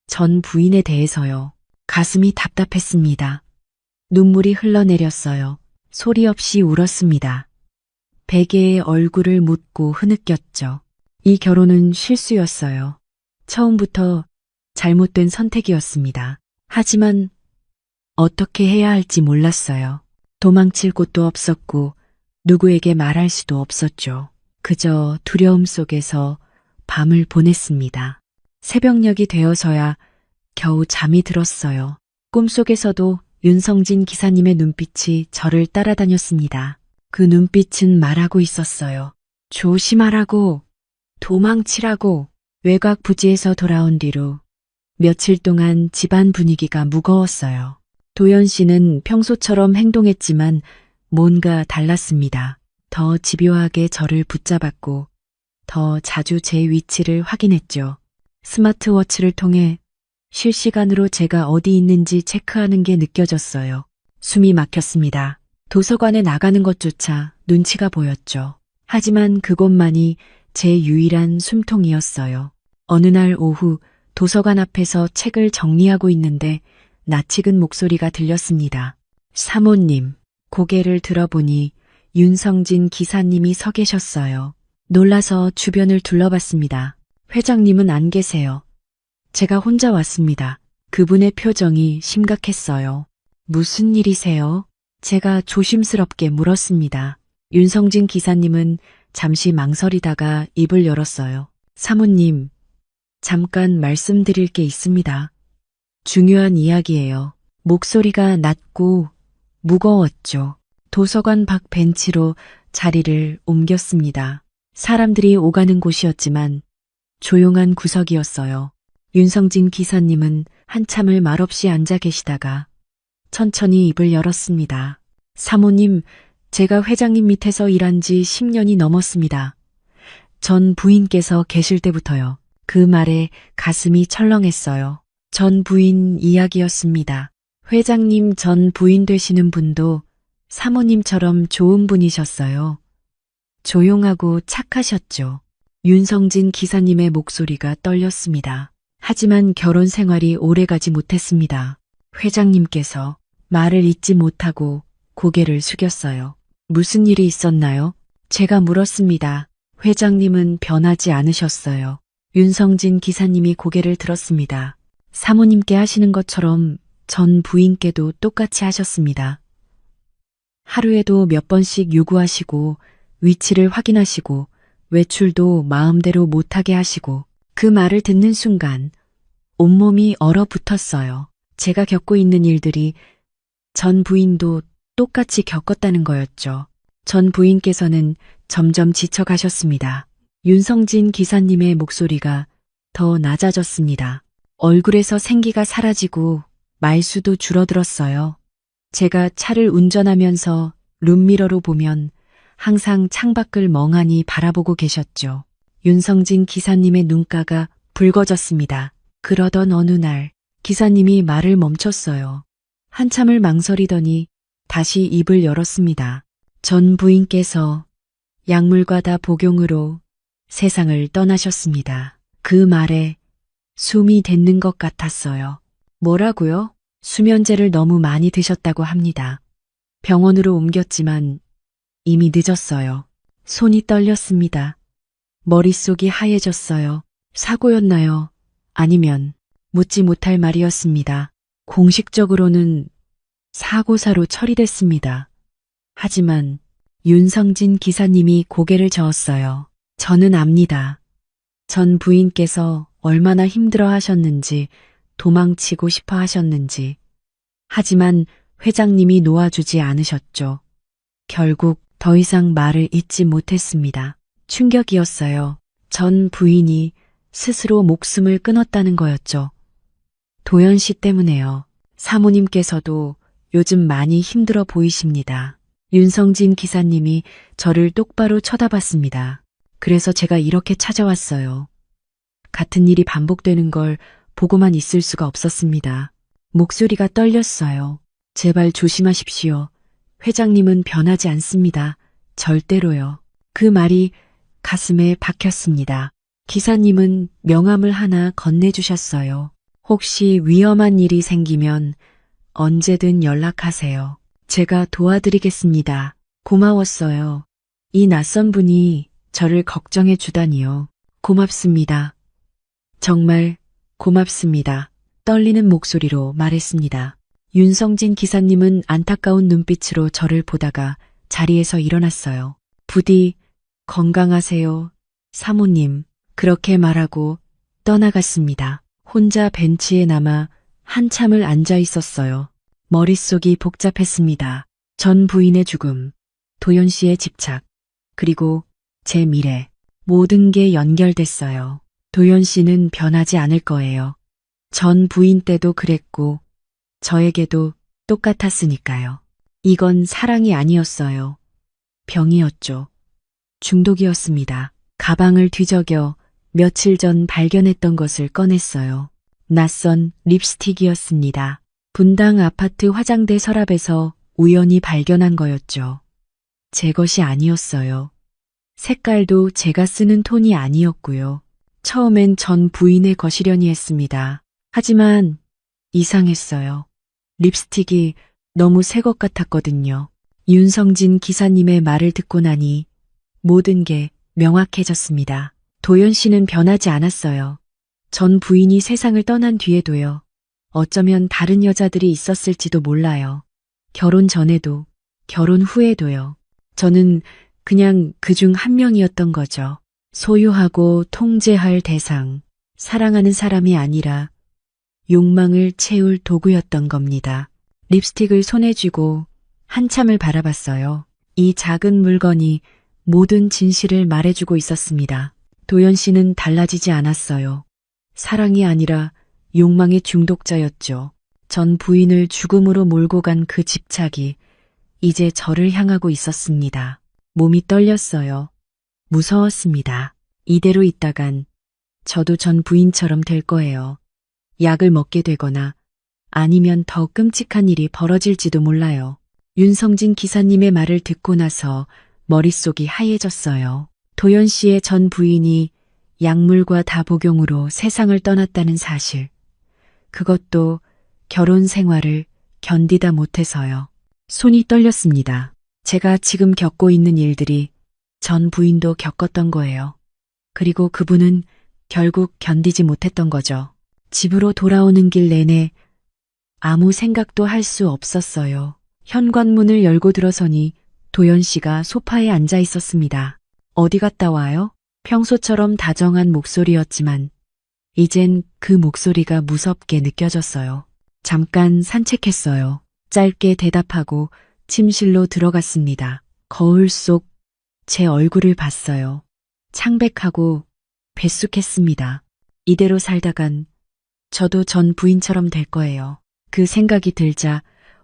전 부인에 대해서요. 가슴이 답답했습니다. 눈물이 흘러내렸어요. 소리 없이 울었습니다. 베개에 얼굴을 묻고 흐느꼈죠. 이 결혼은 실수였어요. 처음부터 잘못된 선택이었습니다. 하지만 어떻게 해야 할지 몰랐어요. 도망칠 곳도 없었고 누구에게 말할 수도 없었죠. 그저 두려움 속에서 밤을 보냈습니다. 새벽녘이 되어서야 겨우 잠이 들었어요. 꿈속에서도 윤성진 기사님의 눈빛이 저를 따라다녔습니다. 그 눈빛은 말하고 있었어요. 조심하라고, 도망치라고. 외곽 부지에서 돌아온 뒤로 며칠 동안 집안 분위기가 무거웠어요. 도연 씨는 평소처럼 행동했지만 뭔가 달랐습니다. 더 집요하게 저를 붙잡았고 더 자주 제 위치를 확인했죠. 스마트워치를 통해 실시간으로 제가 어디 있는지 체크하는 게 느껴졌어요. 숨이 막혔습니다. 도서관에 나가는 것조차 눈치가 보였죠. 하지만 그것만이 제 유일한 숨통이었어요. 어느 날 오후 도서관 앞에서 책을 정리하고 있는데 낯익은 목소리가 들렸습니다. 사모님, 고개를 들어보니 윤성진 기사님이 서 계셨어요. 놀라서 주변을 둘러봤습니다. 회장님은 안 계세요. 제가 혼자 왔습니다. 그분의 표정이 심각했어요. 무슨 일이세요? 제가 조심스럽게 물었습니다. 윤성진 기사님은 잠시 망설이다가 입을 열었어요. 사모님, 잠깐 말씀드릴 게 있습니다. 중요한 이야기예요. 목소리가 낮고 무거웠죠. 도서관 밖 벤치로 자리를 옮겼습니다. 사람들이 오가는 곳이었지만 조용한 구석이었어요. 윤성진 기사님은 한참을 말없이 앉아 계시다가 천천히 입을 열었습니다. 사모님, 제가 회장님 밑에서 일한 지 10년이 넘었습니다. 전 부인께서 계실 때부터요. 그 말에 가슴이 철렁했어요. 전 부인 이야기였습니다. 회장님 전 부인 되시는 분도 사모님처럼 좋은 분이셨어요. 조용하고 착하셨죠. 윤성진 기사님의 목소리가 떨렸습니다. 하지만 결혼 생활이 오래가지 못했습니다. 회장님께서 말을 잇지 못하고 고개를 숙였어요. 무슨 일이 있었나요? 제가 물었습니다. 회장님은 변하지 않으셨어요. 윤성진 기사님이 고개를 들었습니다. 사모님께 하시는 것처럼 전 부인께도 똑같이 하셨습니다. 하루에도 몇 번씩 요구하시고 위치를 확인하시고 외출도 마음대로 못하게 하시고 그 말을 듣는 순간 온몸이 얼어붙었어요. 제가 겪고 있는 일들이 전 부인도 똑같이 겪었다는 거였죠. 전 부인께서는 점점 지쳐가셨습니다. 윤성진 기사님의 목소리가 더 낮아졌습니다. 얼굴에서 생기가 사라지고 말수도 줄어들었어요. 제가 차를 운전하면서 룸미러로 보면 항상 창밖을 멍하니 바라보고 계셨죠. 윤성진 기사님의 눈가가 붉어졌습니다. 그러던 어느 날 기사님이 말을 멈췄어요. 한참을 망설이더니 다시 입을 열었습니다. 전 부인께서 약물과다 복용으로 세상을 떠나셨습니다. 그 말에 숨이 멨는 것 같았어요. 뭐라고요? 수면제를 너무 많이 드셨다고 합니다. 병원으로 옮겼지만 이미 늦었어요. 손이 떨렸습니다. 머릿속이 하얘졌어요. 사고였나요? 아니면 묻지 못할 말이었습니다. 공식적으로는 사고사로 처리됐습니다. 하지만 윤성진 기사님이 고개를 저었어요. 저는 압니다. 전 부인께서 얼마나 힘들어 하셨는지, 도망치고 싶어 하셨는지. 하지만 회장님이 놓아주지 않으셨죠. 결국 더 이상 말을 잇지 못했습니다. 충격이었어요. 전 부인이 스스로 목숨을 끊었다는 거였죠. 도연 씨 때문에요. 사모님께서도 요즘 많이 힘들어 보이십니다. 윤성진 기사님이 저를 똑바로 쳐다봤습니다. 그래서 제가 이렇게 찾아왔어요. 같은 일이 반복되는 걸 보고만 있을 수가 없었습니다. 목소리가 떨렸어요. 제발 조심하십시오. 회장님은 변하지 않습니다. 절대로요. 그 말이 가슴에 박혔습니다. 기사님은 명함을 하나 건네주셨어요. 혹시 위험한 일이 생기면 언제든 연락하세요. 제가 도와드리겠습니다. 고마웠어요. 이 낯선 분이 저를 걱정해 주다니요. 고맙습니다. 정말 고맙습니다. 떨리는 목소리로 말했습니다. 윤성진 기사님은 안타까운 눈빛으로 저를 보다가 자리에서 일어났어요. 부디 건강하세요, 사모님. 그렇게 말하고 떠나갔습니다. 혼자 벤치에 남아 한참을 앉아 있었어요. 머릿속이 복잡했습니다. 전 부인의 죽음, 도연 씨의 집착, 그리고 제 미래. 모든 게 연결됐어요. 도연 씨는 변하지 않을 거예요. 전 부인 때도 그랬고 저에게도 똑같았으니까요. 이건 사랑이 아니었어요. 병이었죠. 중독이었습니다. 가방을 뒤적여 며칠 전 발견했던 것을 꺼냈어요. 낯선 립스틱이었습니다. 분당 아파트 화장대 서랍에서 우연히 발견한 거였죠. 제 것이 아니었어요. 색깔도 제가 쓰는 톤이 아니었고요. 처음엔 전 부인의 것이려니 했습니다. 하지만 이상했어요. 립스틱이 너무 새 것 같았거든요. 윤성진 기사님의 말을 듣고 나니 모든 게 명확해졌습니다. 도연 씨는 변하지 않았어요. 전 부인이 세상을 떠난 뒤에도요. 어쩌면 다른 여자들이 있었을지도 몰라요. 결혼 전에도, 결혼 후에도요. 저는 그냥 그중 한 명이었던 거죠. 소유하고 통제할 대상, 사랑하는 사람이 아니라 욕망을 채울 도구였던 겁니다. 립스틱을 손에 쥐고 한참을 바라봤어요. 이 작은 물건이 모든 진실을 말해주고 있었습니다. 도연 씨는 달라지지 않았어요. 사랑이 아니라 욕망의 중독자였죠. 전 부인을 죽음으로 몰고 간 그 집착이 이제 저를 향하고 있었습니다. 몸이 떨렸어요. 무서웠습니다. 이대로 있다간 저도 전 부인처럼 될 거예요. 약을 먹게 되거나 아니면 더 끔찍한 일이 벌어질지도 몰라요. 윤성진 기사님의 말을 듣고 나서 머릿속이 하얘졌어요. 도연 씨의 전 부인이 약물과 다복용으로 세상을 떠났다는 사실. 그것도 결혼 생활을 견디다 못해서요. 손이 떨렸습니다. 제가 지금 겪고 있는 일들이 전 부인도 겪었던 거예요. 그리고 그분은 결국 견디지 못했던 거죠. 집으로 돌아오는 길 내내 아무 생각도 할 수 없었어요. 현관문을 열고 들어서니 도연 씨가 소파에 앉아 있었습니다. 어디 갔다 와요? 평소처럼 다정한 목소리였지만 이젠 그 목소리가 무섭게 느껴졌어요. 잠깐 산책했어요. 짧게 대답하고 침실로 들어갔습니다. 거울 속 제 얼굴을 봤어요. 창백하고 배숙했습니다. 이대로 살다간 저도 전 부인처럼 될 거예요. 그 생각이 들자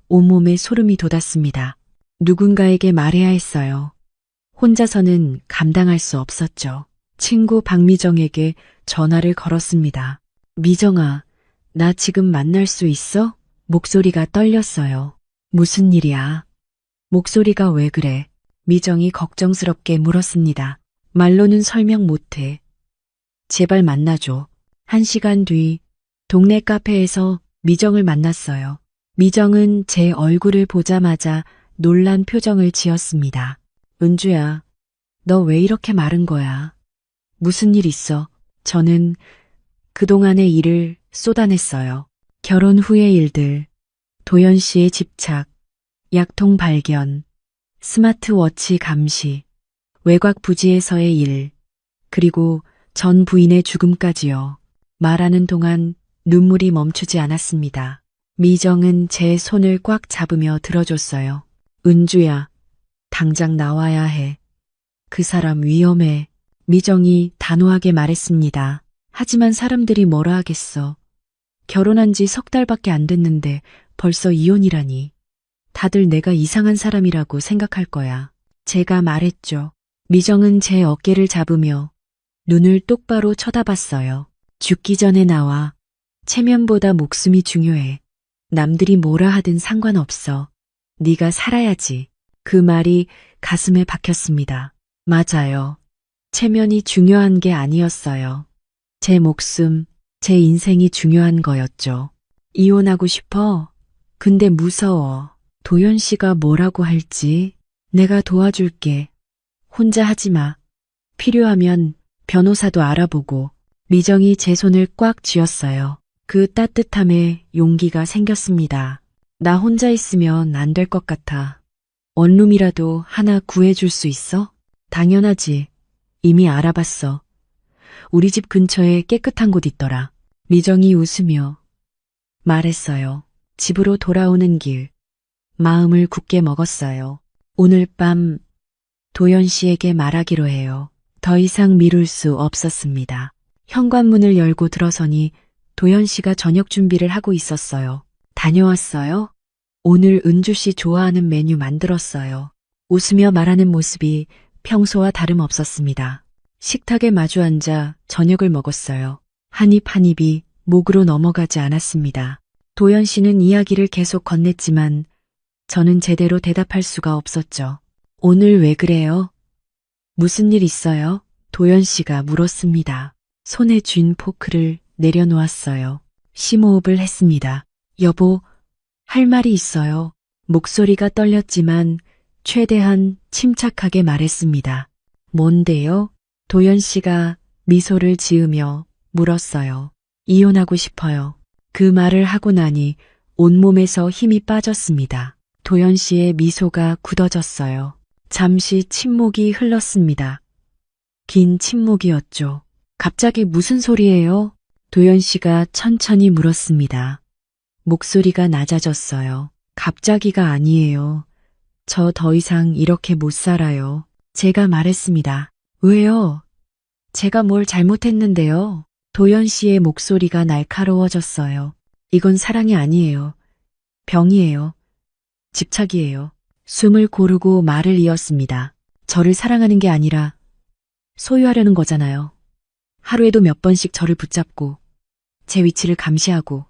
온몸에 소름이 돋았습니다. 누군가에게 말해야 했어요. 혼자서는 감당할 수 없었죠. 친구 박미정에게 전화를 걸었습니다. 미정아, 나 지금 만날 수 있어? 목소리가 떨렸어요. 무슨 일이야? 목소리가 왜 그래? 미정이 걱정스럽게 물었습니다. 말로는 설명 못해. 제발 만나줘. 1시간 뒤 동네 카페에서 미정을 만났어요. 미정은 제 얼굴을 보자마자 놀란 표정을 지었습니다. 은주야, 너 왜 이렇게 마른 거야? 무슨 일 있어? 저는 그동안의 일을 쏟아냈어요. 결혼 후의 일들, 도연 씨의 집착, 약통 발견, 스마트워치 감시, 외곽 부지에서의 일, 그리고 전 부인의 죽음까지요. 말하는 동안 눈물이 멈추지 않았습니다. 미정은 제 손을 꽉 잡으며 들어줬어요. 은주야, 당장 나와야 해. 그 사람 위험해. 미정이 단호하게 말했습니다. 하지만 사람들이 뭐라 하겠어. 결혼한 지 3달밖에 안 됐는데 벌써 이혼이라니. 다들 내가 이상한 사람이라고 생각할 거야. 제가 말했죠. 미정은 제 어깨를 잡으며 눈을 똑바로 쳐다봤어요. 죽기 전에 나와. 체면보다 목숨이 중요해. 남들이 뭐라 하든 상관없어. 네가 살아야지. 그 말이 가슴에 박혔습니다. 맞아요. 체면이 중요한 게 아니었어요. 제 목숨, 제 인생이 중요한 거였죠. 이혼하고 싶어? 근데 무서워. 도연 씨가 뭐라고 할지. 내가 도와줄게. 혼자 하지 마. 필요하면 변호사도 알아보고. 미정이 제 손을 꽉 쥐었어요. 그 따뜻함에 용기가 생겼습니다. 나 혼자 있으면 안 될 것 같아. 원룸이라도 하나 구해줄 수 있어? 당연하지. 이미 알아봤어. 우리 집 근처에 깨끗한 곳 있더라. 미정이 웃으며 말했어요. 집으로 돌아오는 길. 마음을 굳게 먹었어요. 오늘 밤 도연 씨에게 말하기로 해요. 더 이상 미룰 수 없었습니다. 현관문을 열고 들어서니 도연 씨가 저녁 준비를 하고 있었어요. 다녀왔어요? 오늘 은주 씨 좋아하는 메뉴 만들었어요. 웃으며 말하는 모습이 평소와 다름없었습니다. 식탁에 마주 앉아 저녁을 먹었어요. 한 입 한 입이 목으로 넘어가지 않았습니다. 도연 씨는 이야기를 계속 건넸지만 저는 제대로 대답할 수가 없었죠. 오늘 왜 그래요? 무슨 일 있어요? 도연 씨가 물었습니다. 손에 쥔 포크를 내려놓았어요. 심호흡을 했습니다. 여보, 할 말이 있어요. 목소리가 떨렸지만 최대한 침착하게 말했습니다. 뭔데요? 도연 씨가 미소를 지으며 물었어요. 이혼하고 싶어요. 그 말을 하고 나니 온몸에서 힘이 빠졌습니다. 도연 씨의 미소가 굳어졌어요. 잠시 침묵이 흘렀습니다. 긴 침묵이었죠. 갑자기 무슨 소리예요? 도연 씨가 천천히 물었습니다. 목소리가 낮아졌어요. 갑자기가 아니에요. 저 더 이상 이렇게 못 살아요. 제가 말했습니다. 왜요? 제가 뭘 잘못했는데요? 도연 씨의 목소리가 날카로워졌어요. 이건 사랑이 아니에요. 병이에요. 집착이에요. 숨을 고르고 말을 이었습니다. 저를 사랑하는 게 아니라 소유하려는 거잖아요. 하루에도 몇 번씩 저를 붙잡고 제 위치를 감시하고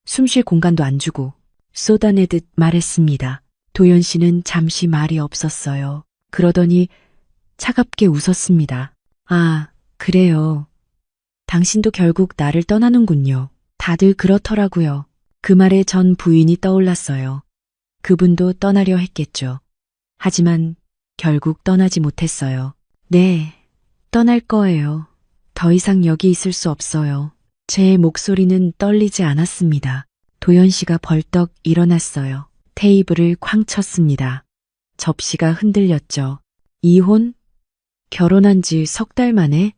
숨 쉴 공간도 안 주고 쏟아내듯 말했습니다. 도연 씨는 잠시 말이 없었어요. 그러더니 차갑게 웃었습니다. 아, 그래요. 당신도 결국 나를 떠나는군요. 다들 그렇더라고요. 그 말에 전 부인이 떠올랐어요. 그분도 떠나려 했겠죠. 하지만 결국 떠나지 못했어요. 네, 떠날 거예요. 더 이상 여기 있을 수 없어요. 제 목소리는 떨리지 않았습니다. 도연 씨가 벌떡 일어났어요. 테이블을 쾅 쳤습니다. 접시가 흔들렸죠. 이혼? 결혼한 지 3달 만에?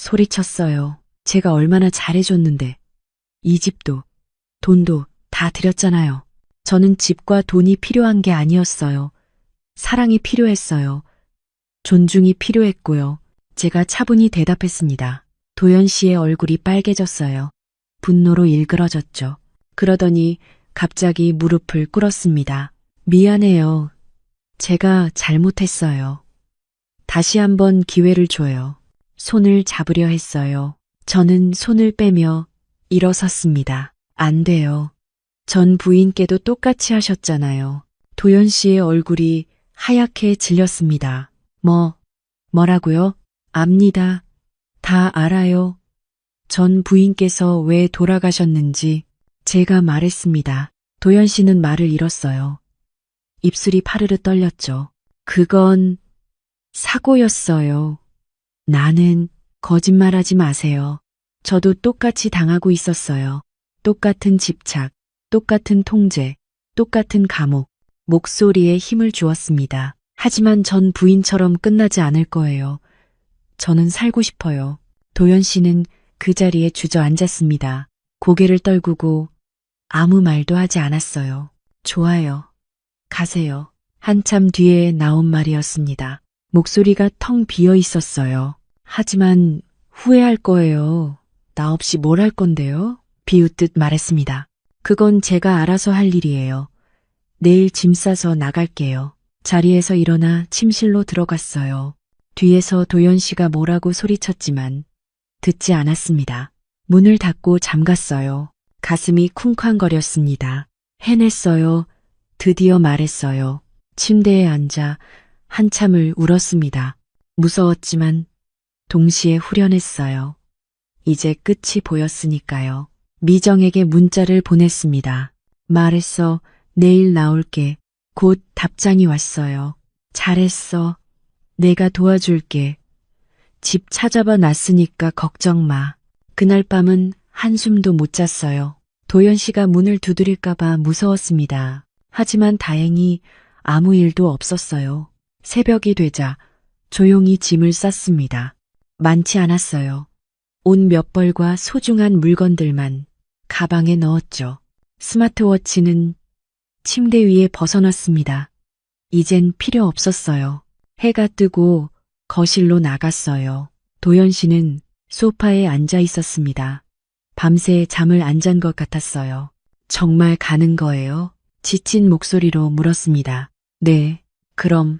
소리쳤어요. 제가 얼마나 잘해줬는데. 이 집도, 돈도 다 드렸잖아요. 저는 집과 돈이 필요한 게 아니었어요. 사랑이 필요했어요. 존중이 필요했고요. 제가 차분히 대답했습니다. 도연 씨의 얼굴이 빨개졌어요. 분노로 일그러졌죠. 그러더니 갑자기 무릎을 꿇었습니다. 미안해요. 제가 잘못했어요. 다시 한번 기회를 줘요. 손을 잡으려 했어요. 저는 손을 빼며 일어섰습니다. 안 돼요. 전 부인께도 똑같이 하셨잖아요. 도연 씨의 얼굴이 하얗게 질렸습니다. 뭐라고요? 압니다. 다 알아요. 전 부인께서 왜 돌아가셨는지 제가 말했습니다. 도연 씨는 말을 잃었어요. 입술이 파르르 떨렸죠. 그건 사고였어요. 나는 거짓말하지 마세요. 저도 똑같이 당하고 있었어요. 똑같은 집착, 똑같은 통제, 똑같은 감옥. 목소리에 힘을 주었습니다. 하지만 전 부인처럼 끝나지 않을 거예요. 저는 살고 싶어요. 도연 씨는 그 자리에 주저앉았습니다. 고개를 떨구고 아무 말도 하지 않았어요. 좋아요. 가세요. 한참 뒤에 나온 말이었습니다. 목소리가 텅 비어 있었어요. 하지만 후회할 거예요. 나 없이 뭘 할 건데요? 비웃듯 말했습니다. 그건 제가 알아서 할 일이에요. 내일 짐 싸서 나갈게요. 자리에서 일어나 침실로 들어갔어요. 뒤에서 도연 씨가 뭐라고 소리쳤지만 듣지 않았습니다. 문을 닫고 잠갔어요. 가슴이 쿵쾅거렸습니다. 해냈어요. 드디어 말했어요. 침대에 앉아 한참을 울었습니다. 무서웠지만 동시에 후련했어요. 이제 끝이 보였으니까요. 미정에게 문자를 보냈습니다. 말했어. 내일 나올게. 곧 답장이 왔어요. 잘했어. 내가 도와줄게. 집 찾아봐 놨으니까 걱정 마. 그날 밤은 한숨도 못 잤어요. 도연 씨가 문을 두드릴까봐 무서웠습니다. 하지만 다행히 아무 일도 없었어요. 새벽이 되자 조용히 짐을 쌌습니다. 많지 않았어요. 옷 몇 벌과 소중한 물건들만 가방에 넣었죠. 스마트워치는 침대 위에 벗어놨습니다. 이젠 필요 없었어요. 해가 뜨고 거실로 나갔어요. 도연 씨는 소파에 앉아 있었습니다. 밤새 잠을 안 잔 것 같았어요. 정말 가는 거예요? 지친 목소리로 물었습니다. 네, 그럼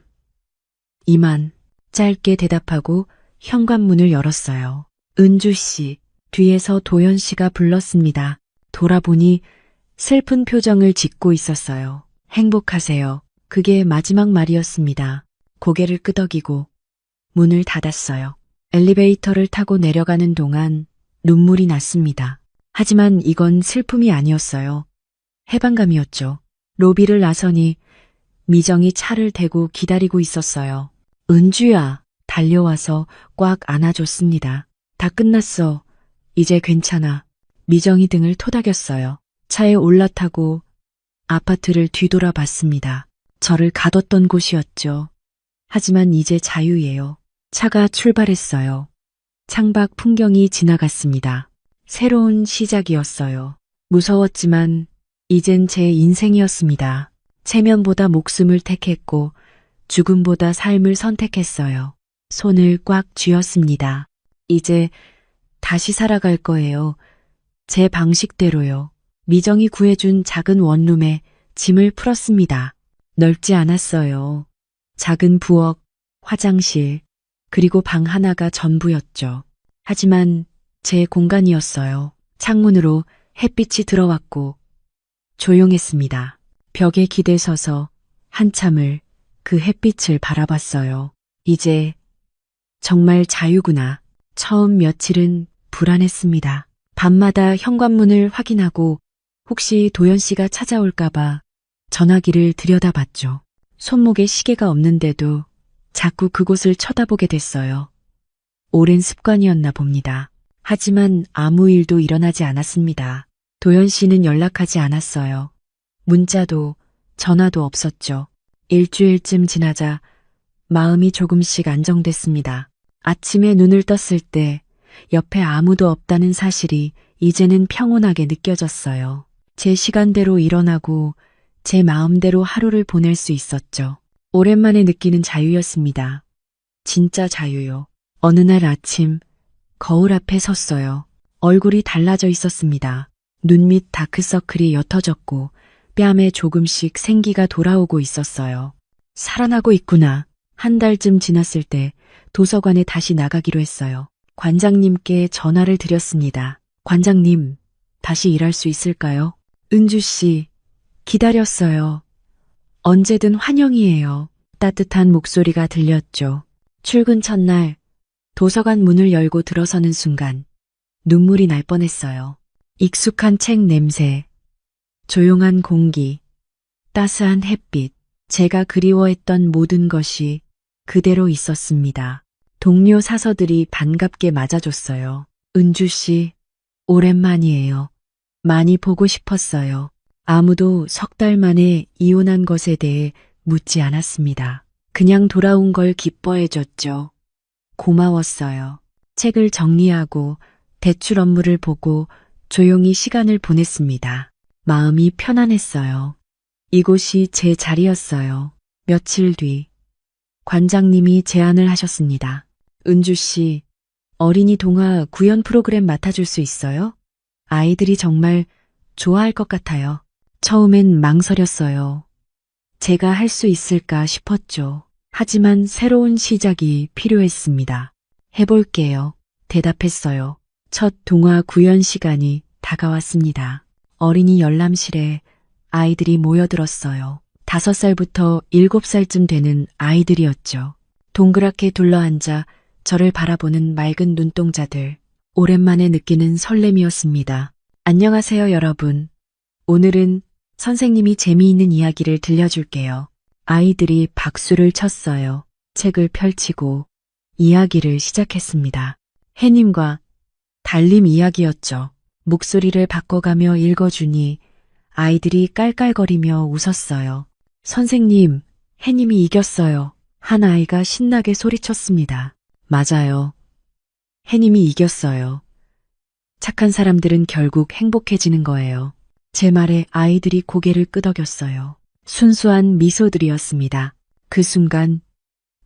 이만. 짧게 대답하고 현관문을 열었어요. 은주 씨, 뒤에서 도연 씨가 불렀습니다. 돌아보니 슬픈 표정을 짓고 있었어요. 행복하세요. 그게 마지막 말이었습니다. 고개를 끄덕이고 문을 닫았어요. 엘리베이터를 타고 내려가는 동안 눈물이 났습니다. 하지만 이건 슬픔이 아니었어요. 해방감이었죠. 로비를 나서니 미정이 차를 대고 기다리고 있었어요. 은주야, 달려와서 꽉 안아줬습니다. 다 끝났어. 이제 괜찮아. 미정이 등을 토닥였어요. 차에 올라타고 아파트를 뒤돌아봤습니다. 저를 가뒀던 곳이었죠. 하지만 이제 자유예요. 차가 출발했어요. 창밖 풍경이 지나갔습니다. 새로운 시작이었어요. 무서웠지만 이젠 제 인생이었습니다. 체면보다 목숨을 택했고 죽음보다 삶을 선택했어요. 손을 꽉 쥐었습니다. 이제 다시 살아갈 거예요. 제 방식대로요. 미정이 구해준 작은 원룸에 짐을 풀었습니다. 넓지 않았어요. 작은 부엌, 화장실, 그리고 방 하나가 전부였죠. 하지만 제 공간이었어요. 창문으로 햇빛이 들어왔고 조용했습니다. 벽에 기대 서서 한참을 그 햇빛을 바라봤어요. 이제 정말 자유구나. 처음 며칠은 불안했습니다. 밤마다 현관문을 확인하고 혹시 도연 씨가 찾아올까봐 전화기를 들여다봤죠. 손목에 시계가 없는데도 자꾸 그곳을 쳐다보게 됐어요. 오랜 습관이었나 봅니다. 하지만 아무 일도 일어나지 않았습니다. 도연 씨는 연락하지 않았어요. 문자도 전화도 없었죠. 일주일쯤 지나자 마음이 조금씩 안정됐습니다. 아침에 눈을 떴을 때 옆에 아무도 없다는 사실이 이제는 평온하게 느껴졌어요. 제 시간대로 일어나고 제 마음대로 하루를 보낼 수 있었죠. 오랜만에 느끼는 자유였습니다. 진짜 자유요. 어느 날 아침 거울 앞에 섰어요. 얼굴이 달라져 있었습니다. 눈 밑 다크서클이 옅어졌고 뺨에 조금씩 생기가 돌아오고 있었어요. 살아나고 있구나. 한 달쯤 지났을 때 도서관에 다시 나가기로 했어요. 관장님께 전화를 드렸습니다. 관장님, 다시 일할 수 있을까요? 은주 씨, 기다렸어요. 언제든 환영이에요. 따뜻한 목소리가 들렸죠. 출근 첫날 도서관 문을 열고 들어서는 순간 눈물이 날 뻔했어요. 익숙한 책 냄새, 조용한 공기, 따스한 햇빛, 제가 그리워했던 모든 것이 그대로 있었습니다. 동료 사서들이 반갑게 맞아줬어요. 은주 씨, 오랜만이에요. 많이 보고 싶었어요. 아무도 석 달 만에 이혼한 것에 대해 묻지 않았습니다. 그냥 돌아온 걸 기뻐해줬죠. 고마웠어요. 책을 정리하고 대출 업무를 보고 조용히 시간을 보냈습니다. 마음이 편안했어요. 이곳이 제 자리였어요. 며칠 뒤 관장님이 제안을 하셨습니다. 은주 씨, 어린이 동화 구연 프로그램 맡아줄 수 있어요? 아이들이 정말 좋아할 것 같아요. 처음엔 망설였어요. 제가 할 수 있을까 싶었죠. 하지만 새로운 시작이 필요했습니다. 해볼게요. 대답했어요. 첫 동화 구연 시간이 다가왔습니다. 어린이 열람실에 아이들이 모여들었어요. 5살부터 7살쯤 되는 아이들이었죠. 동그랗게 둘러앉아 저를 바라보는 맑은 눈동자들. 오랜만에 느끼는 설렘이었습니다. 안녕하세요, 여러분. 오늘은 선생님이 재미있는 이야기를 들려줄게요. 아이들이 박수를 쳤어요. 책을 펼치고 이야기를 시작했습니다. 해님과 달님 이야기였죠. 목소리를 바꿔가며 읽어주니 아이들이 깔깔거리며 웃었어요. 선생님, 해님이 이겼어요. 한 아이가 신나게 소리쳤습니다. 맞아요. 해님이 이겼어요. 착한 사람들은 결국 행복해지는 거예요. 제 말에 아이들이 고개를 끄덕였어요. 순수한 미소들이었습니다. 그 순간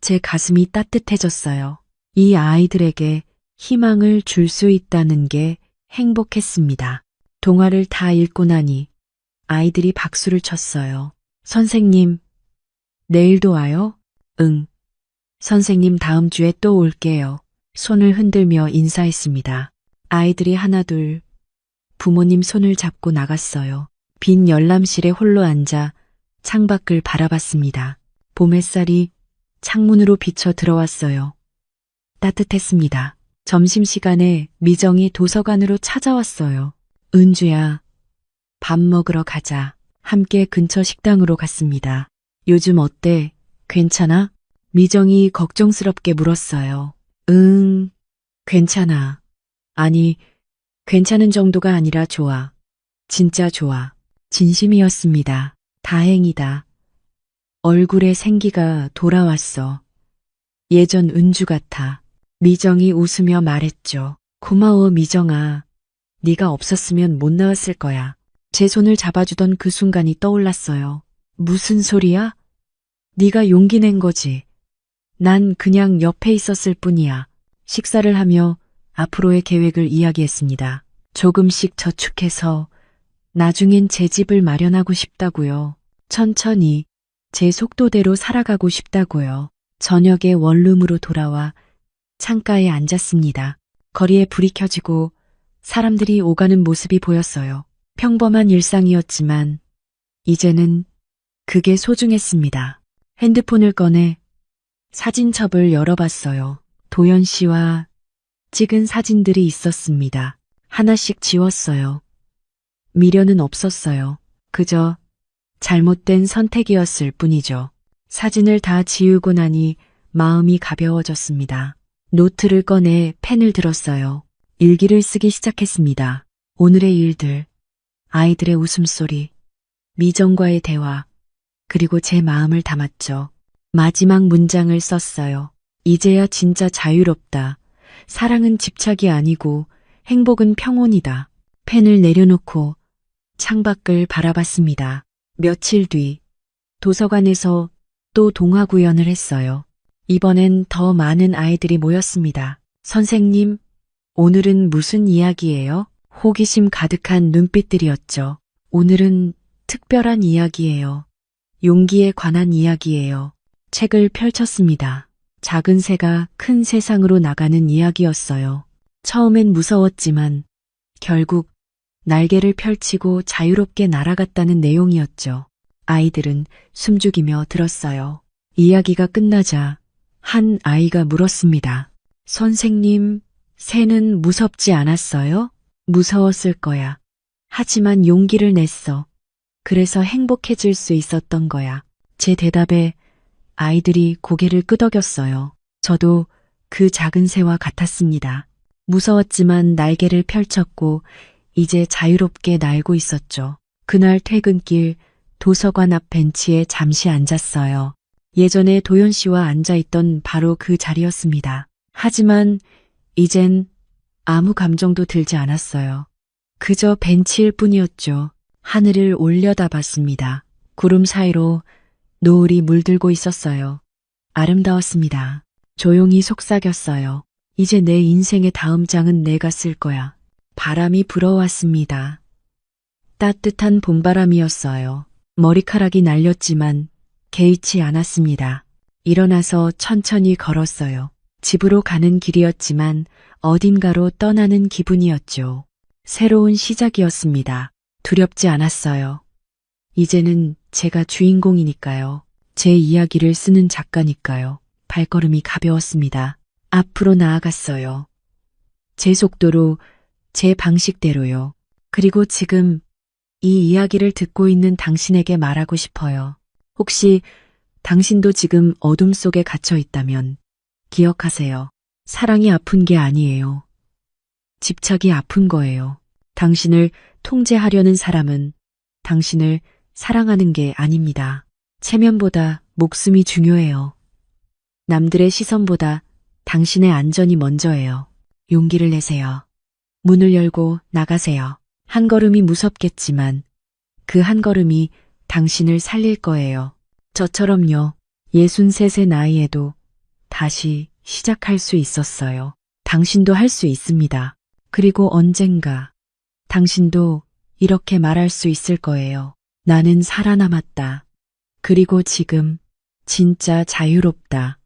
제 가슴이 따뜻해졌어요. 이 아이들에게 희망을 줄 수 있다는 게 행복했습니다. 동화를 다 읽고 나니 아이들이 박수를 쳤어요. 선생님, 내일도 와요? 응. 선생님 다음 주에 또 올게요. 손을 흔들며 인사했습니다. 아이들이 하나둘 부모님 손을 잡고 나갔어요. 빈 열람실에 홀로 앉아 창밖을 바라봤습니다. 봄 햇살이 창문으로 비쳐 들어왔어요. 따뜻했습니다. 점심시간에 미정이 도서관으로 찾아왔어요. 은주야, 밥 먹으러 가자. 함께 근처 식당으로 갔습니다. 요즘 어때? 괜찮아? 미정이 걱정스럽게 물었어요. 응, 괜찮아. 아니, 괜찮은 정도가 아니라 좋아. 진짜 좋아. 진심이었습니다. 다행이다. 얼굴에 생기가 돌아왔어. 예전 은주 같아. 미정이 웃으며 말했죠. 고마워, 미정아. 네가 없었으면 못 나왔을 거야. 제 손을 잡아주던 그 순간이 떠올랐어요. 무슨 소리야? 네가 용기 낸 거지. 난 그냥 옆에 있었을 뿐이야. 식사를 하며 앞으로의 계획을 이야기했습니다. 조금씩 저축해서 나중엔 제 집을 마련하고 싶다고요. 천천히 제 속도대로 살아가고 싶다고요. 저녁에 원룸으로 돌아와 창가에 앉았습니다. 거리에 불이 켜지고 사람들이 오가는 모습이 보였어요. 평범한 일상이었지만 이제는 그게 소중했습니다. 핸드폰을 꺼내 사진첩을 열어봤어요. 도연 씨와 찍은 사진들이 있었습니다. 하나씩 지웠어요. 미련은 없었어요. 그저 잘못된 선택이었을 뿐이죠. 사진을 다 지우고 나니 마음이 가벼워졌습니다. 노트를 꺼내 펜을 들었어요. 일기를 쓰기 시작했습니다. 오늘의 일들, 아이들의 웃음소리, 미정과의 대화, 그리고 제 마음을 담았죠. 마지막 문장을 썼어요. 이제야 진짜 자유롭다. 사랑은 집착이 아니고 행복은 평온이다. 펜을 내려놓고 창밖을 바라봤습니다. 며칠 뒤 도서관에서 또 동화 구연을 했어요. 이번엔 더 많은 아이들이 모였습니다. 선생님, 오늘은 무슨 이야기예요? 호기심 가득한 눈빛들이었죠. 오늘은 특별한 이야기예요. 용기에 관한 이야기예요. 책을 펼쳤습니다. 작은 새가 큰 세상으로 나가는 이야기였어요. 처음엔 무서웠지만 결국 날개를 펼치고 자유롭게 날아갔다는 내용이었죠. 아이들은 숨죽이며 들었어요. 이야기가 끝나자 한 아이가 물었습니다. 선생님, 새는 무섭지 않았어요? 무서웠을 거야. 하지만 용기를 냈어. 그래서 행복해질 수 있었던 거야. 제 대답에 아이들이 고개를 끄덕였어요. 저도 그 작은 새와 같았습니다. 무서웠지만 날개를 펼쳤고 이제 자유롭게 날고 있었죠. 그날 퇴근길 도서관 앞 벤치에 잠시 앉았어요. 예전에 도연 씨와 앉아있던 바로 그 자리였습니다. 하지만 이젠 아무 감정도 들지 않았어요. 그저 벤치일 뿐이었죠. 하늘을 올려다봤습니다. 구름 사이로 노을이 물들고 있었어요. 아름다웠습니다. 조용히 속삭였어요. 이제 내 인생의 다음 장은 내가 쓸 거야. 바람이 불어왔습니다. 따뜻한 봄바람이었어요. 머리카락이 날렸지만 개의치 않았습니다. 일어나서 천천히 걸었어요. 집으로 가는 길이었지만 어딘가로 떠나는 기분이었죠. 새로운 시작이었습니다. 두렵지 않았어요. 이제는 제가 주인공이니까요. 제 이야기를 쓰는 작가니까요. 발걸음이 가벼웠습니다. 앞으로 나아갔어요. 제 속도로, 제 방식대로요. 그리고 지금 이 이야기를 듣고 있는 당신에게 말하고 싶어요. 혹시 당신도 지금 어둠 속에 갇혀 있다면 기억하세요. 사랑이 아픈 게 아니에요. 집착이 아픈 거예요. 당신을 통제하려는 사람은 당신을 사랑하는 게 아닙니다. 체면보다 목숨이 중요해요. 남들의 시선보다 당신의 안전이 먼저예요. 용기를 내세요. 문을 열고 나가세요. 한 걸음이 무섭겠지만 그 한 걸음이 당신을 살릴 거예요. 저처럼요. 63세 나이에도 다시 시작할 수 있었어요. 당신도 할 수 있습니다. 그리고 언젠가 당신도 이렇게 말할 수 있을 거예요. 나는 살아남았다. 그리고 지금 진짜 자유롭다.